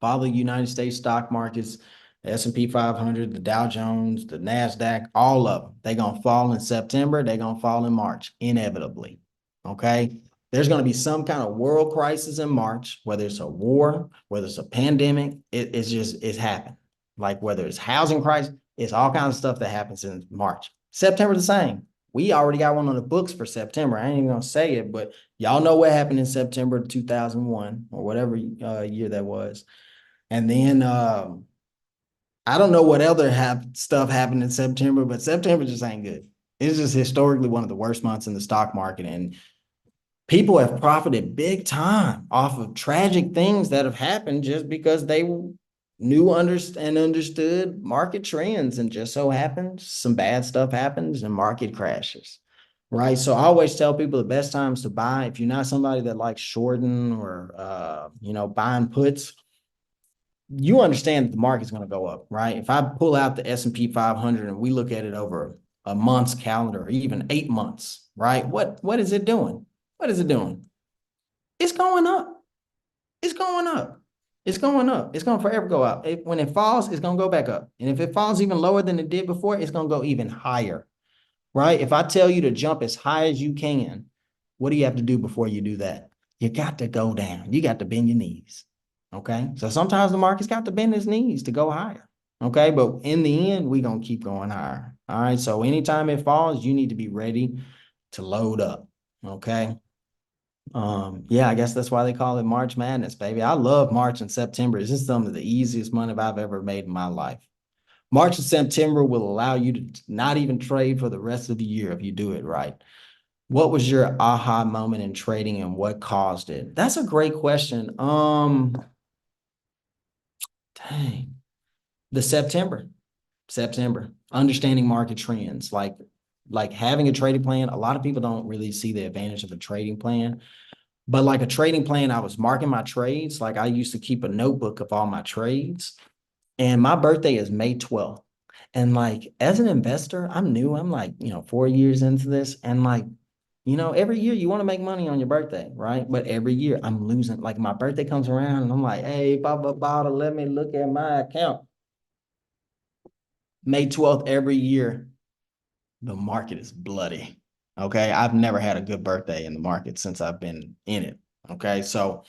S1: follow the United States stock markets, the S&P 500, the Dow Jones, the NASDAQ, all of them. They're going to fall in September. They're going to fall in March, inevitably. Okay. There's going to be some kind of world crisis in March, whether it's a war, whether it's a pandemic, it's happened. Like whether it's housing crisis, it's all kinds of stuff that happens in March. September, the same. We already got one on the books for September. I ain't even going to say it, but y'all know what happened in September 2001 or whatever year that was. And then I don't know what other stuff happened in September, but September just ain't good. It's just historically one of the worst months in the stock market. And people have profited big time off of tragic things that have happened just because they knew and understood market trends. And just so happens some bad stuff happens and market crashes. right? So I always tell people the best times to buy, if you're not somebody that likes shorting or buying puts, you understand that the market's going to go up, right? If I pull out the S&P 500 and we look at it over a month's calendar or even 8 months, right? What is it doing? What is it doing? It's going up. It's going up. It's going up. It's going to forever go up. When it falls, it's going to go back up. And if it falls even lower than it did before, it's going to go even higher, right? If I tell you to jump as high as you can, what do you have to do before you do that? You got to go down. You got to bend your knees. Okay. So sometimes the market's got to bend his knees to go higher. Okay. But in the end, we're going to keep going higher. All right. So anytime it falls, you need to be ready to load up. Okay. Yeah, I guess that's why they call it March Madness, baby. I love March and September. It's just some of the easiest money I've ever made in my life. March and September will allow you to not even trade for the rest of the year if you do it right. What was your aha moment in trading and what caused it? That's a great question. Dang. The September, understanding market trends, like having a trading plan. A lot of people don't really see the advantage of a trading plan, but like a trading plan, I was marking my trades. Like I used to keep a notebook of all my trades, and my birthday is May 12th. And like as an investor, I'm new. I'm like, 4 years into this, and like, every year you want to make money on your birthday, right? But every year I'm losing. Like my birthday comes around and I'm like, hey, Baba Bada, let me look at my account. May 12th every year, the market is bloody. Okay. I've never had a good birthday in the market since I've been in it. Okay. So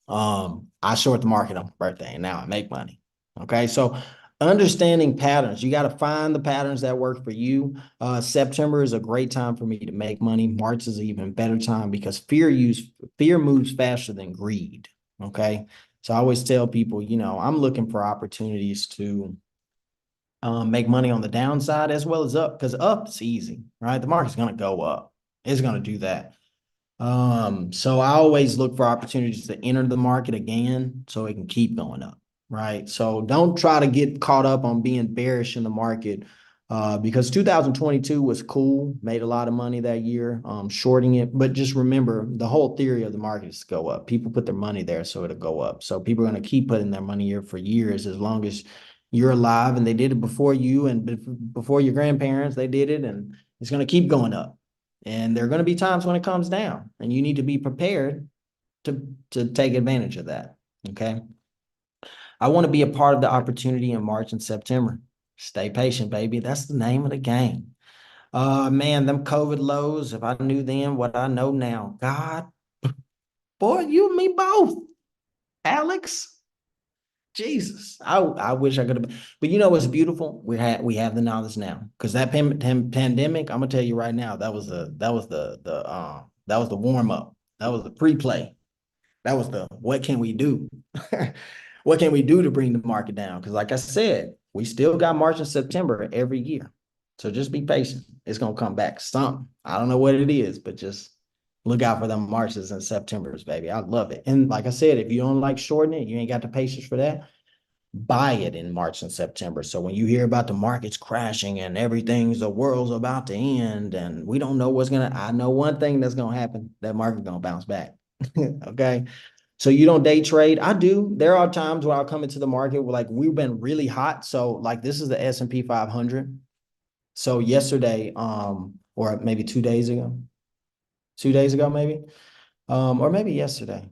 S1: I short the market on my birthday and now I make money. Okay. So understanding patterns, you got to find the patterns that work for you. September is a great time for me to make money. March is an even better time because fear moves faster than greed. Okay. So I always tell people, I'm looking for opportunities to make money on the downside as well as up, because up is easy, right? The market's going to go up. It's going to do that. So I always look for opportunities to enter the market again so it can keep going up, right? So don't try to get caught up on being bearish in the market, because 2022 was cool, made a lot of money that year, shorting it. But just remember, the whole theory of the market is to go up. People put their money there, so it'll go up. So people are going to keep putting their money here for years as long as you're alive, and they did it before you and before your grandparents, they did it, and it's going to keep going up. And there are going to be times when it comes down, and you need to be prepared to take advantage of that. Okay. I want to be a part of the opportunity in March and September. Stay patient, baby. That's the name of the game. Man, them COVID lows, if I knew then what I know now, God, boy, you and me both, Alex. Jesus, I wish I could have. But you know what's beautiful? We have the knowledge now, because that pandemic. I'm gonna tell you right now, that was the warm up. That was the pre-play. That was the what can we do? What can we do to bring the market down? Because like I said, we still got March and September every year. So just be patient. It's gonna come back. Something. I don't know what it is, but just look out for them Marches and Septembers, baby. I love it. And like I said, if you don't like shorting it, you ain't got the patience for that, buy it in March and September. So when you hear about the markets crashing and the world's about to end and we don't know I know one thing that's gonna happen, that market's gonna bounce back. Okay. So you don't day trade. I do. There are times where I'll come into the market where like we've been really hot. So like this is the S&P 500. So yesterday, or maybe 2 days ago, maybe, or maybe yesterday.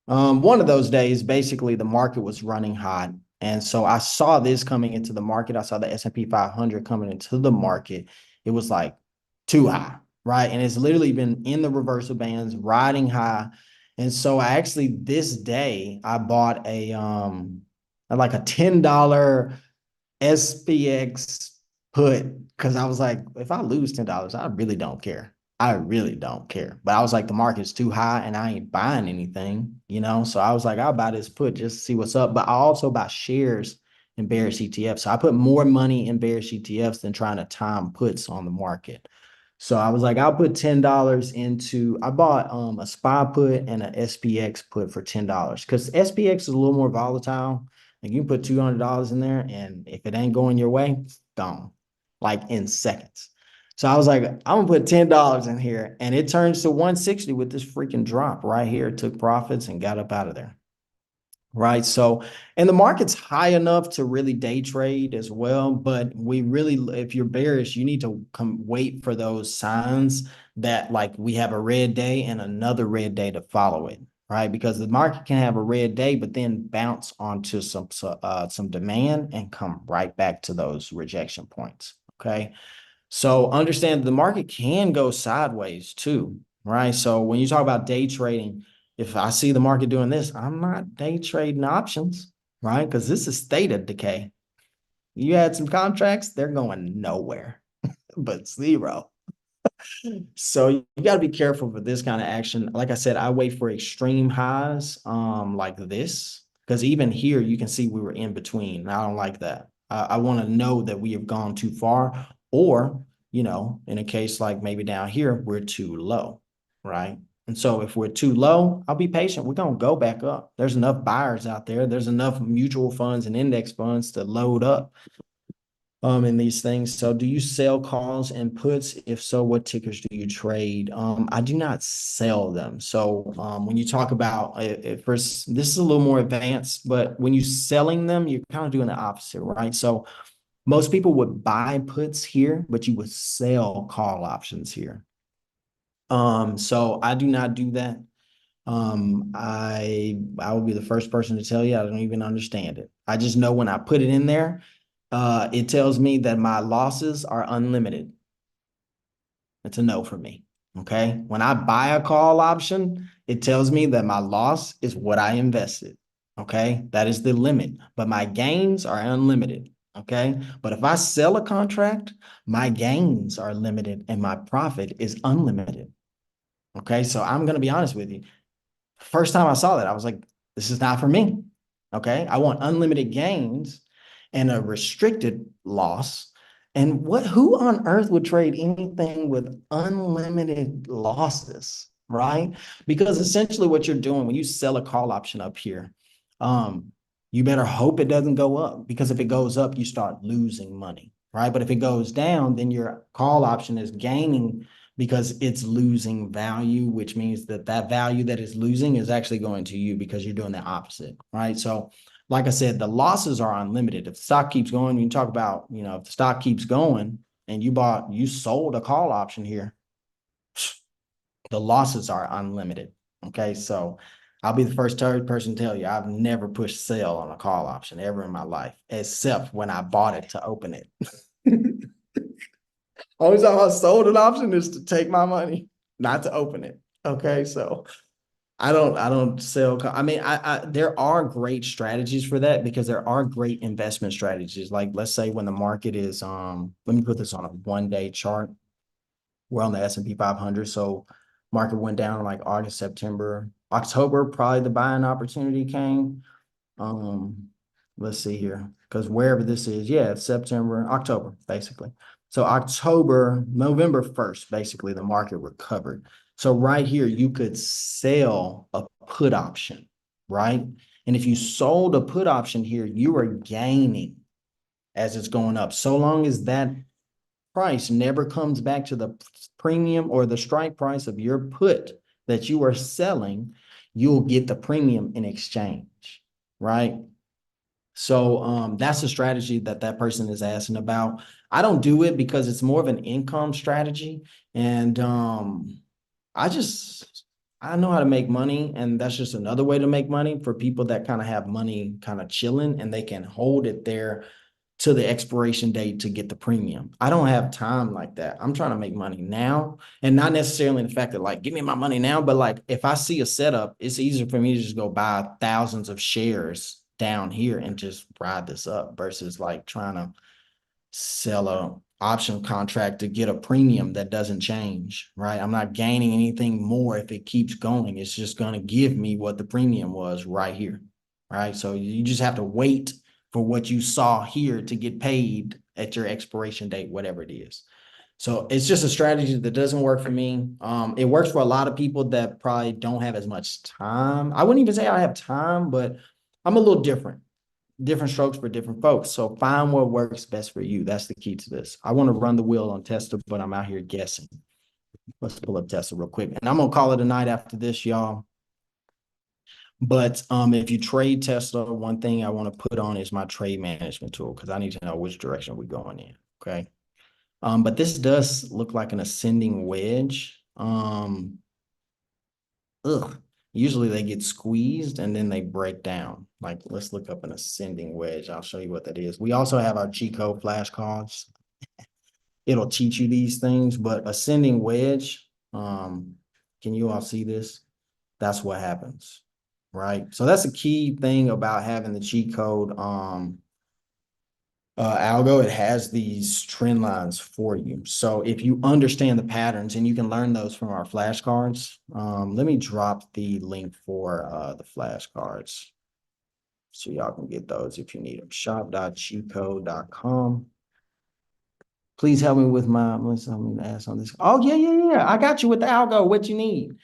S1: One of those days, basically, the market was running hot. And so I saw this coming into the market. I saw the S&P 500 coming into the market. It was like too high, right? And it's literally been in the reversal bands, riding high. And so I actually, this day, I bought like a $10 SPX put, because I was like, if I lose $10, I really don't care. I really don't care. But I was like, the market's too high and I ain't buying anything. So I was like, I'll buy this put just to see what's up. But I also buy shares in bearish ETFs. So I put more money in bearish ETFs than trying to time puts on the market. So I was like, I'll put $10 into, I bought a SPY put and an SPX put for $10 because SPX is a little more volatile. Like you can put $200 in there, and if it ain't going your way, it's gone, like in seconds. So I was like, I'm gonna put $10 in here, and it turns to 160 with this freaking drop right here. Took profits and got up out of there. Right. So, and the market's high enough to really day trade as well. But we really, if you're bearish, you need to come wait for those signs that like we have a red day and another red day to follow it. Right. Because the market can have a red day, but then bounce onto some demand and come right back to those rejection points. Okay. So understand the market can go sideways too, right? So when you talk about day trading, if I see the market doing this, I'm not day trading options, right? Because this is theta decay. You had some contracts, they're going nowhere but zero. So you got to be careful with this kind of action. Like I said, I wait for extreme highs like this, because even here you can see we were in between. I don't like that. I want to know that we have gone too far, or in a case like maybe down here, we're too low, right? And so if we're too low, I'll be patient. We're gonna go back up. There's enough buyers out there. There's enough mutual funds and index funds to load up in these things. So do you sell calls and puts? If so, what tickers do you trade? I do not sell them. So when you talk about it first, this is a little more advanced, but when you're selling them, you're kind of doing the opposite, right? So most people would buy puts here, but you would sell call options here. So I do not do that. I will be the first person to tell you I don't even understand it. I just know when I put it in there, it tells me that my losses are unlimited. It's a no for me. Okay. When I buy a call option, it tells me that my loss is what I invested. Okay. That is the limit, but my gains are unlimited. Okay. But if I sell a contract, my gains are limited and my profit is unlimited. Okay. So I'm going to be honest with you. First time I saw that, I was like, this is not for me. Okay. I want unlimited gains and a restricted loss. And who on earth would trade anything with unlimited losses, right? Because essentially what you're doing when you sell a call option up here, you better hope it doesn't go up, because if it goes up, you start losing money, right? But if it goes down, then your call option is gaining because it's losing value, which means that that value that is losing is actually going to you because you're doing the opposite, right? So like I said, the losses are unlimited. If the stock keeps going, you can talk about, if the stock keeps going and you sold a call option here, the losses are unlimited. Okay. So I'll be the third person to tell you, I've never pushed sell on a call option ever in my life, except when I bought it to open it. Only time I sold an option is to take my money, not to open it. Okay. So I don't sell. I mean, there are great strategies for that, because there are great investment strategies. Like let's say when the market is, let me put this on a 1 day chart. We're on the S&P 500. So market went down like August, September, October, probably the buying opportunity came. Um, let's see here, because wherever this is, yeah, it's September, October, basically. So October, November 1st, basically the market recovered. So right here, you could sell a put option, right? And if you sold a put option here, you are gaining as it's going up. So long as that price never comes back to the premium or the strike price of your put that you are selling, you'll get the premium in exchange, right? So that's a strategy that that person is asking about. I don't do it because it's more of an income strategy, and I just I know how to make money, and that's just another way to make money for people that kind of have money kind of chilling and they can hold it there to the expiration date to get the premium. I don't have time like that. I'm trying to make money now, and not necessarily the fact that like, give me my money now, but like if I see a setup, it's easier for me to just go buy thousands of shares down here and just ride this up versus like trying to sell a option contract to get a premium that doesn't change, right? I'm not gaining anything more if it keeps going. It's just going to give me what the premium was right here, right? So you just have to wait for what you saw here to get paid at your expiration date, whatever it is. So it's just a strategy that doesn't work for me. It works for a lot of people that probably don't have as much time. I wouldn't even say I have time, but I'm a little different. different strokes for different folks. So find what works best for you. That's the key to this. I want to run the wheel on Tesla, but I'm out here guessing. Let's pull up Tesla real quick. And I'm gonna call it a night after this, y'all. But if you trade Tesla, one thing I want to put on is my trade management tool because I need to know which direction we're going in. Okay. But this does look like an ascending wedge. Usually they get squeezed and then they break down. Like, let's look up an ascending wedge. I'll show you what that is. We also have our cheat code flashcards. It'll teach you these things, but ascending wedge, can you all see this? That's what happens, right? So that's a key thing about having the cheat code algo. It has these trend lines for you. So if you understand the patterns, and you can learn those from our flashcards. Let me drop the link for the flashcards so y'all can get those if you need them. shop.cheatcode.com. Please help me with my, let's help me ask on this. Oh, yeah. I got you with the algo, what you need.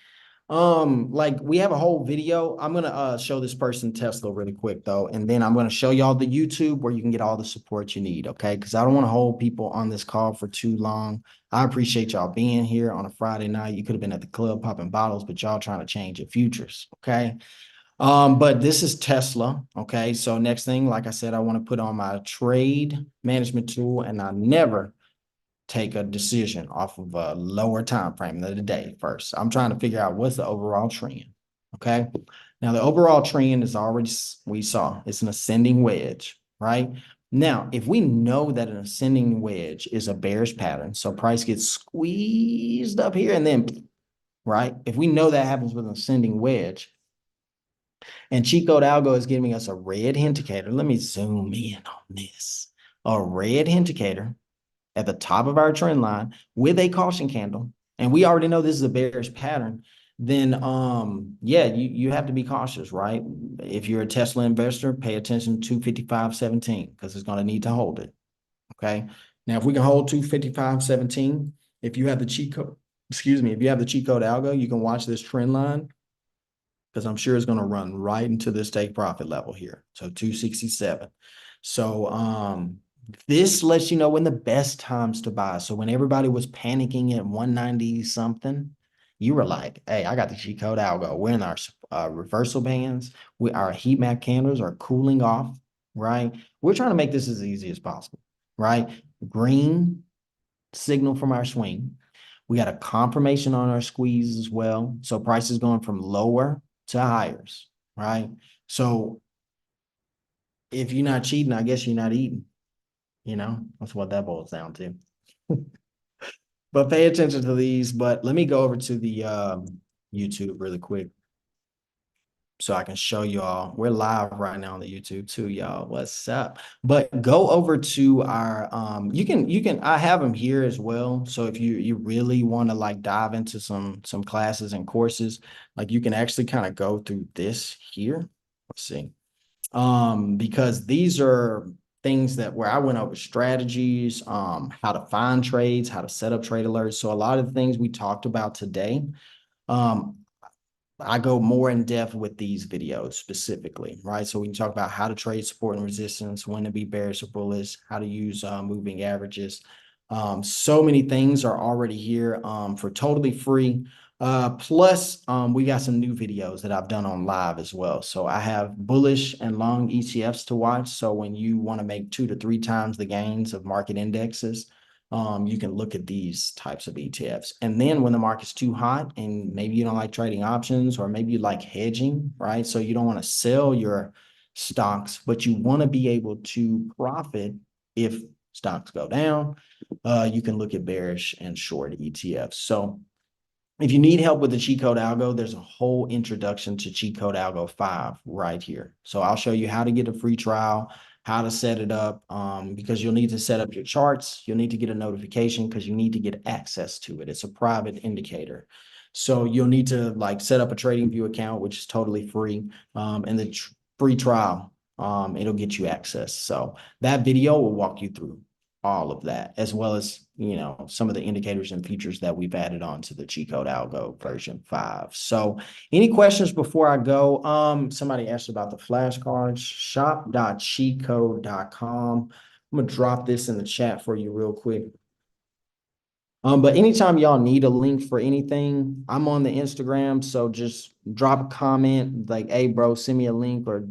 S1: Like we have a whole video. I'm gonna show this person Tesla really quick though, and then I'm gonna show y'all the YouTube where you can get all the support you need, okay? Because I don't want to hold people on this call for too long. I appreciate y'all being here on a Friday night. You could have been at the club popping bottles, but y'all trying to change your futures, okay? But this is Tesla, okay? So next thing, like I said, I want to put on my trade management tool, and I never take a decision off of a lower time frame of the day first. I'm trying to figure out what's the overall trend. Okay. Now the overall trend is already, we saw it's an ascending wedge, right? Now, if we know that an ascending wedge is a bearish pattern, so price gets squeezed up here and then, right? If we know that happens with an ascending wedge, and cheat code algo is giving us a red indicator. Let me zoom in on this. A red indicator at the top of our trend line with a caution candle, and we already know this is a bearish pattern, then yeah, you have to be cautious, right? If you're a Tesla investor, pay attention to 255.17 because it's going to need to hold it. Okay. Now, if we can hold 255.17, if you have the cheat code, excuse me, if you have the cheat code algo, you can watch this trend line because I'm sure it's going to run right into this take profit level here. So 267. So this lets you know when the best times to buy. So when everybody was panicking at 190 something, you were like, hey, I got the cheat code algo. We're in our reversal bands. Our heat map candles are cooling off, right? We're trying to make this as easy as possible, right? Green signal from our swing. We got a confirmation on our squeeze as well. So price is going from lower to higher, right? So if you're not cheating, I guess you're not eating. You know, that's what that boils down to. But pay attention to these. But let me go over to the YouTube really quick so I can show y'all. We're live right now on the YouTube too, y'all. What's up? But go over to our you can I have them here as well. So if you really want to like dive into some classes and courses, like you can actually kind of go through this here. Let's see. Because these are things that where I went over strategies, how to find trades, how to set up trade alerts. So a lot of the things we talked about today, um, I go more in depth with these videos specifically, right? So we can talk about how to trade support and resistance, when to be bearish or bullish, how to use moving averages. So many things are already here for totally free. Plus, we got some new videos that I've done on live as well. So I have bullish and long ETFs to watch. So when you want to make 2 to 3 times the gains of market indexes, you can look at these types of ETFs. And then when the market's too hot and maybe you don't like trading options, or maybe you like hedging, right? So you don't want to sell your stocks, but you want to be able to profit if stocks go down. You can look at bearish and short ETFs. So if you need help with the cheat code algo, there's a whole introduction to cheat code algo 5 right here. So I'll show you how to get a free trial, how to set it up, because you'll need to set up your charts. You'll need to get a notification because you need to get access to it. It's a private indicator. So you'll need to like set up a TradingView account, which is totally free. And the free trial, it'll get you access. So that video will walk you through all of that, as well as, you know, some of the indicators and features that we've added on to the cheat code algo version 5. So any questions before I go? Somebody asked about the flashcards, shop.cheatcode.com. I'm gonna drop this in the chat for you real quick. But anytime y'all need a link for anything, I'm on the Instagram. So just drop a comment like, hey, bro, send me a link, or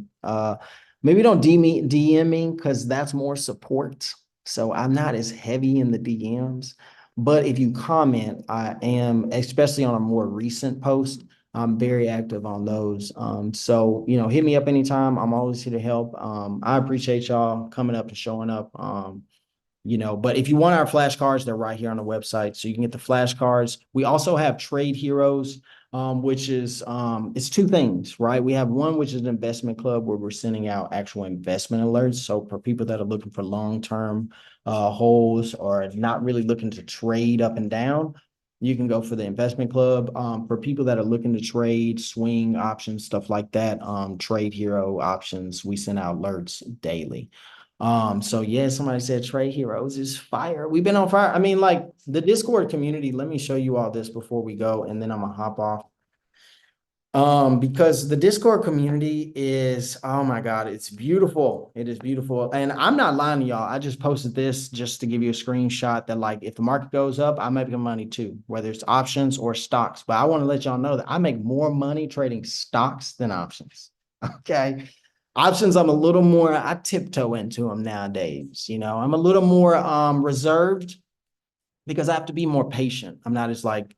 S1: maybe don't DM me because that's more support. So I'm not as heavy in the DMs. But if you comment, I am, especially on a more recent post, I'm very active on those. So, you know, hit me up anytime. I'm always here to help. I appreciate y'all coming up and showing up. You know, but if you want our flashcards, they're right here on the website. So you can get the flashcards. We also have Trade Heroes, which is it's two things, right? We have one, which is an investment club where we're sending out actual investment alerts. So for people that are looking for long-term holds or not really looking to trade up and down, you can go for the investment club. For people that are looking to trade, swing options, stuff like that, Trade Hero options, we send out alerts daily. So yeah, somebody said Trade Heroes is fire. We've been on fire. I mean, like the Discord community, let me show you all this before we go, and then I'm gonna hop off. Because the Discord community is, oh my God, it's beautiful. It is beautiful. And I'm not lying to y'all. I just posted this just to give you a screenshot that, like, if the market goes up, I make money too, whether it's options or stocks. But I want to let y'all know that I make more money trading stocks than options. Okay. Options, I'm a little more, I tiptoe into them nowadays. You know, I'm a little more reserved because I have to be more patient. I'm not as like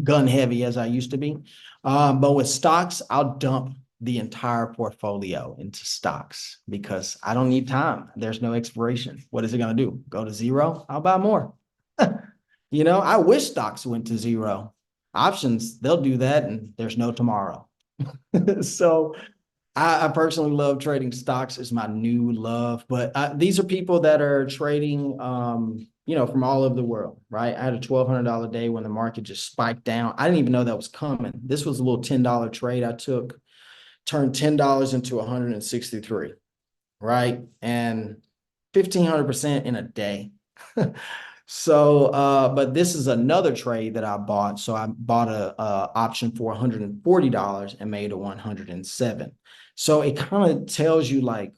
S1: gun heavy as I used to be. But with stocks, I'll dump the entire portfolio into stocks because I don't need time. There's no expiration. What is it going to do? Go to zero? I'll buy more. You know, I wish stocks went to zero. Options, they'll do that and there's no tomorrow. So I personally love trading stocks. Is my new love, but these are people that are trading, you know, from all over the world, right? I had a $1,200 day when the market just spiked down. I didn't even know that was coming. This was a little $10 trade I took, turned $10 into 163, right? And 1,500% in a day. So, but this is another trade that I bought. So I bought a option for $140 and made a 107. So it kind of tells you, like,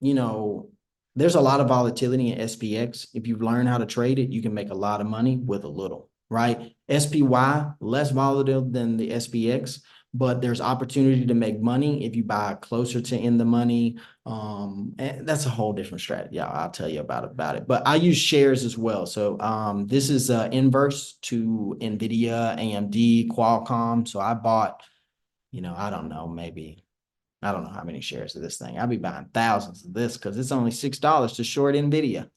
S1: you know, there's a lot of volatility in SPX. If you learn how to trade it, you can make a lot of money with a little, right? SPY, less volatile than the SPX, but there's opportunity to make money if you buy closer to in the money. And that's a whole different strategy. I'll tell you about it. But I use shares as well. So this is inverse to NVIDIA, AMD, Qualcomm. So I bought, you know, I don't know, maybe I don't know how many shares of this thing. I'll be buying thousands of this because it's only $6 to short NVIDIA.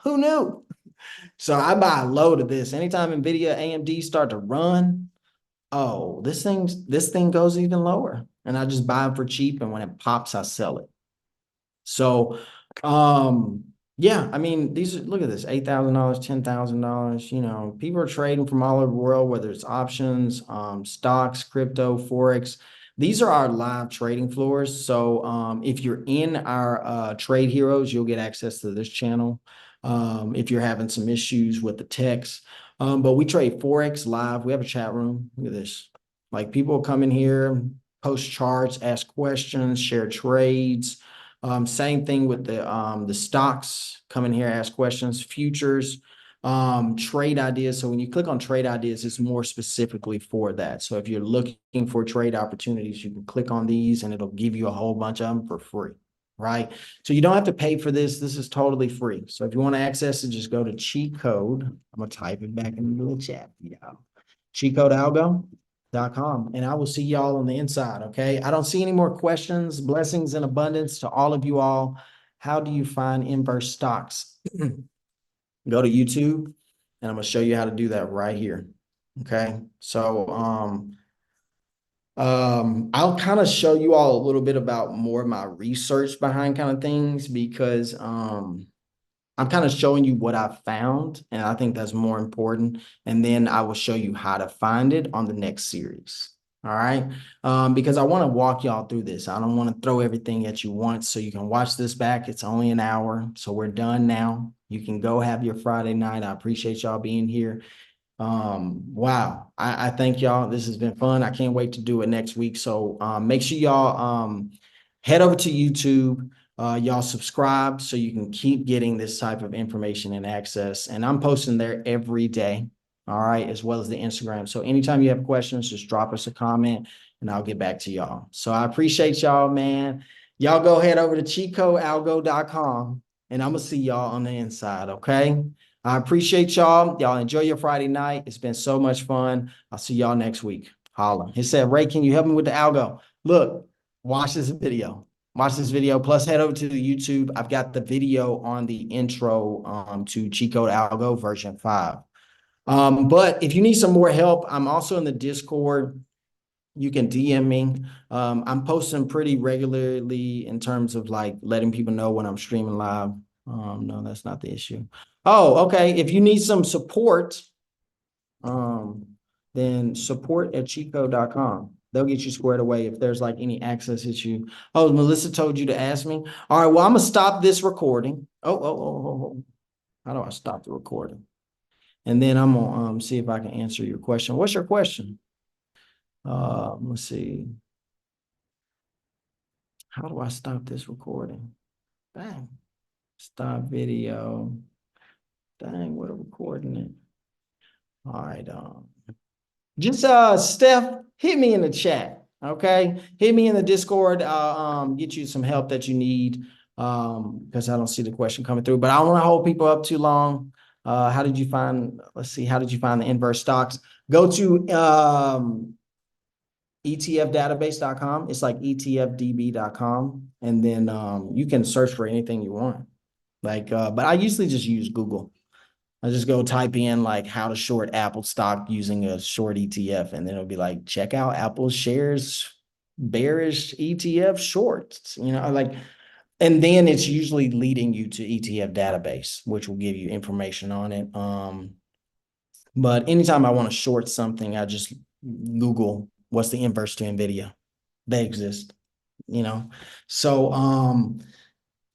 S1: Who knew? So I buy a load of this. Anytime NVIDIA, AMD start to run, oh, this thing goes even lower. And I just buy them for cheap. And when it pops, I sell it. So, yeah, I mean, look at this, $8,000, $10,000, you know, people are trading from all over the world, whether it's options, stocks, crypto, Forex. These are our live trading floors. So, if you're in our Trade Heroes, you'll get access to this channel. If you're having some issues with the text, but we trade Forex live. We have a chat room. Look at this. Like, people come in here, post charts, ask questions, share trades. Same thing with the stocks. Come in here, ask questions, futures, trade ideas. So when you click on trade ideas, it's more specifically for that. So if you're looking for trade opportunities, you can click on these and it'll give you a whole bunch of them for free, right? So you don't have to pay for this. This is totally free. So if you want to access it, just go to cheat code. I'm gonna type it back in the little chat. Yeah, cheat code algo. Com, and I will see y'all on the inside. Okay. I don't see any more questions. Blessings and abundance to all of you all. How do you find inverse stocks? Go to YouTube and I'm going to show you how to do that right here. Okay. So, I'll kind of show you all a little bit about more of my research behind kind of things because, I'm kind of showing you what I found, and I think that's more important. And then I will show you how to find it on the next series. All right. Because I want to walk y'all through this. I don't want to throw everything at you once so you can watch this back. It's only an hour. So we're done now. You can go have your Friday night. I appreciate y'all being here. Wow. I thank y'all. This has been fun. I can't wait to do it next week. So make sure y'all head over to YouTube. Y'all subscribe so you can keep getting this type of information and access. And I'm posting there every day. All right, as well as the Instagram. So anytime you have questions, just drop us a comment and I'll get back to y'all. So I appreciate y'all, man. Y'all go head over to chicoalgo.com and I'm gonna see y'all on the inside. Okay. I appreciate y'all. Y'all enjoy your Friday night. It's been so much fun. I'll see y'all next week. Holla. He said, Ray, can you help me with the algo? Look, watch this video. Watch this video. Plus, head over to the YouTube. I've got the video on the intro to Cheat Code Algo version 5. But if you need some more help, I'm also in the Discord. You can DM me. I'm posting pretty regularly in terms of like letting people know when I'm streaming live. No, that's not the issue. Oh, okay. If you need some support, um, then support@chico.com. They'll get you squared away if there's like any access issue. Oh, Melissa told you to ask me. All right, well, I'm gonna stop this recording. Oh. How do I stop the recording? And then I'm gonna see if I can answer your question. What's your question? Let's see. How do I stop this recording? Bang. Stop video. Dang, what a recording it. All right. Just Steph, hit me in the chat. Okay. Hit me in the Discord. I'll get you some help that you need. Because I don't see the question coming through, but I don't want to hold people up too long. How did you find, let's see, how did you find the inverse stocks? Go to etfdatabase.com. It's like etfdb.com. And then you can search for anything you want. Like, but I usually just use Google. I just go type in like how to short Apple stock using a short ETF, and then it'll be like, check out Apple shares bearish ETF shorts, like, and then it's usually leading you to ETF database, which will give you information on it. But anytime I want to short something, I just Google what's the inverse to NVIDIA. They exist. So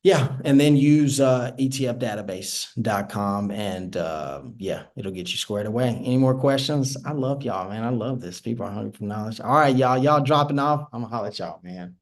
S1: yeah, and then use etfdatabase.com and yeah, it'll get you squared away. Any more questions? I love y'all, man. I love this. People are hungry for knowledge. All right, y'all dropping off. I'm gonna holler at y'all, man.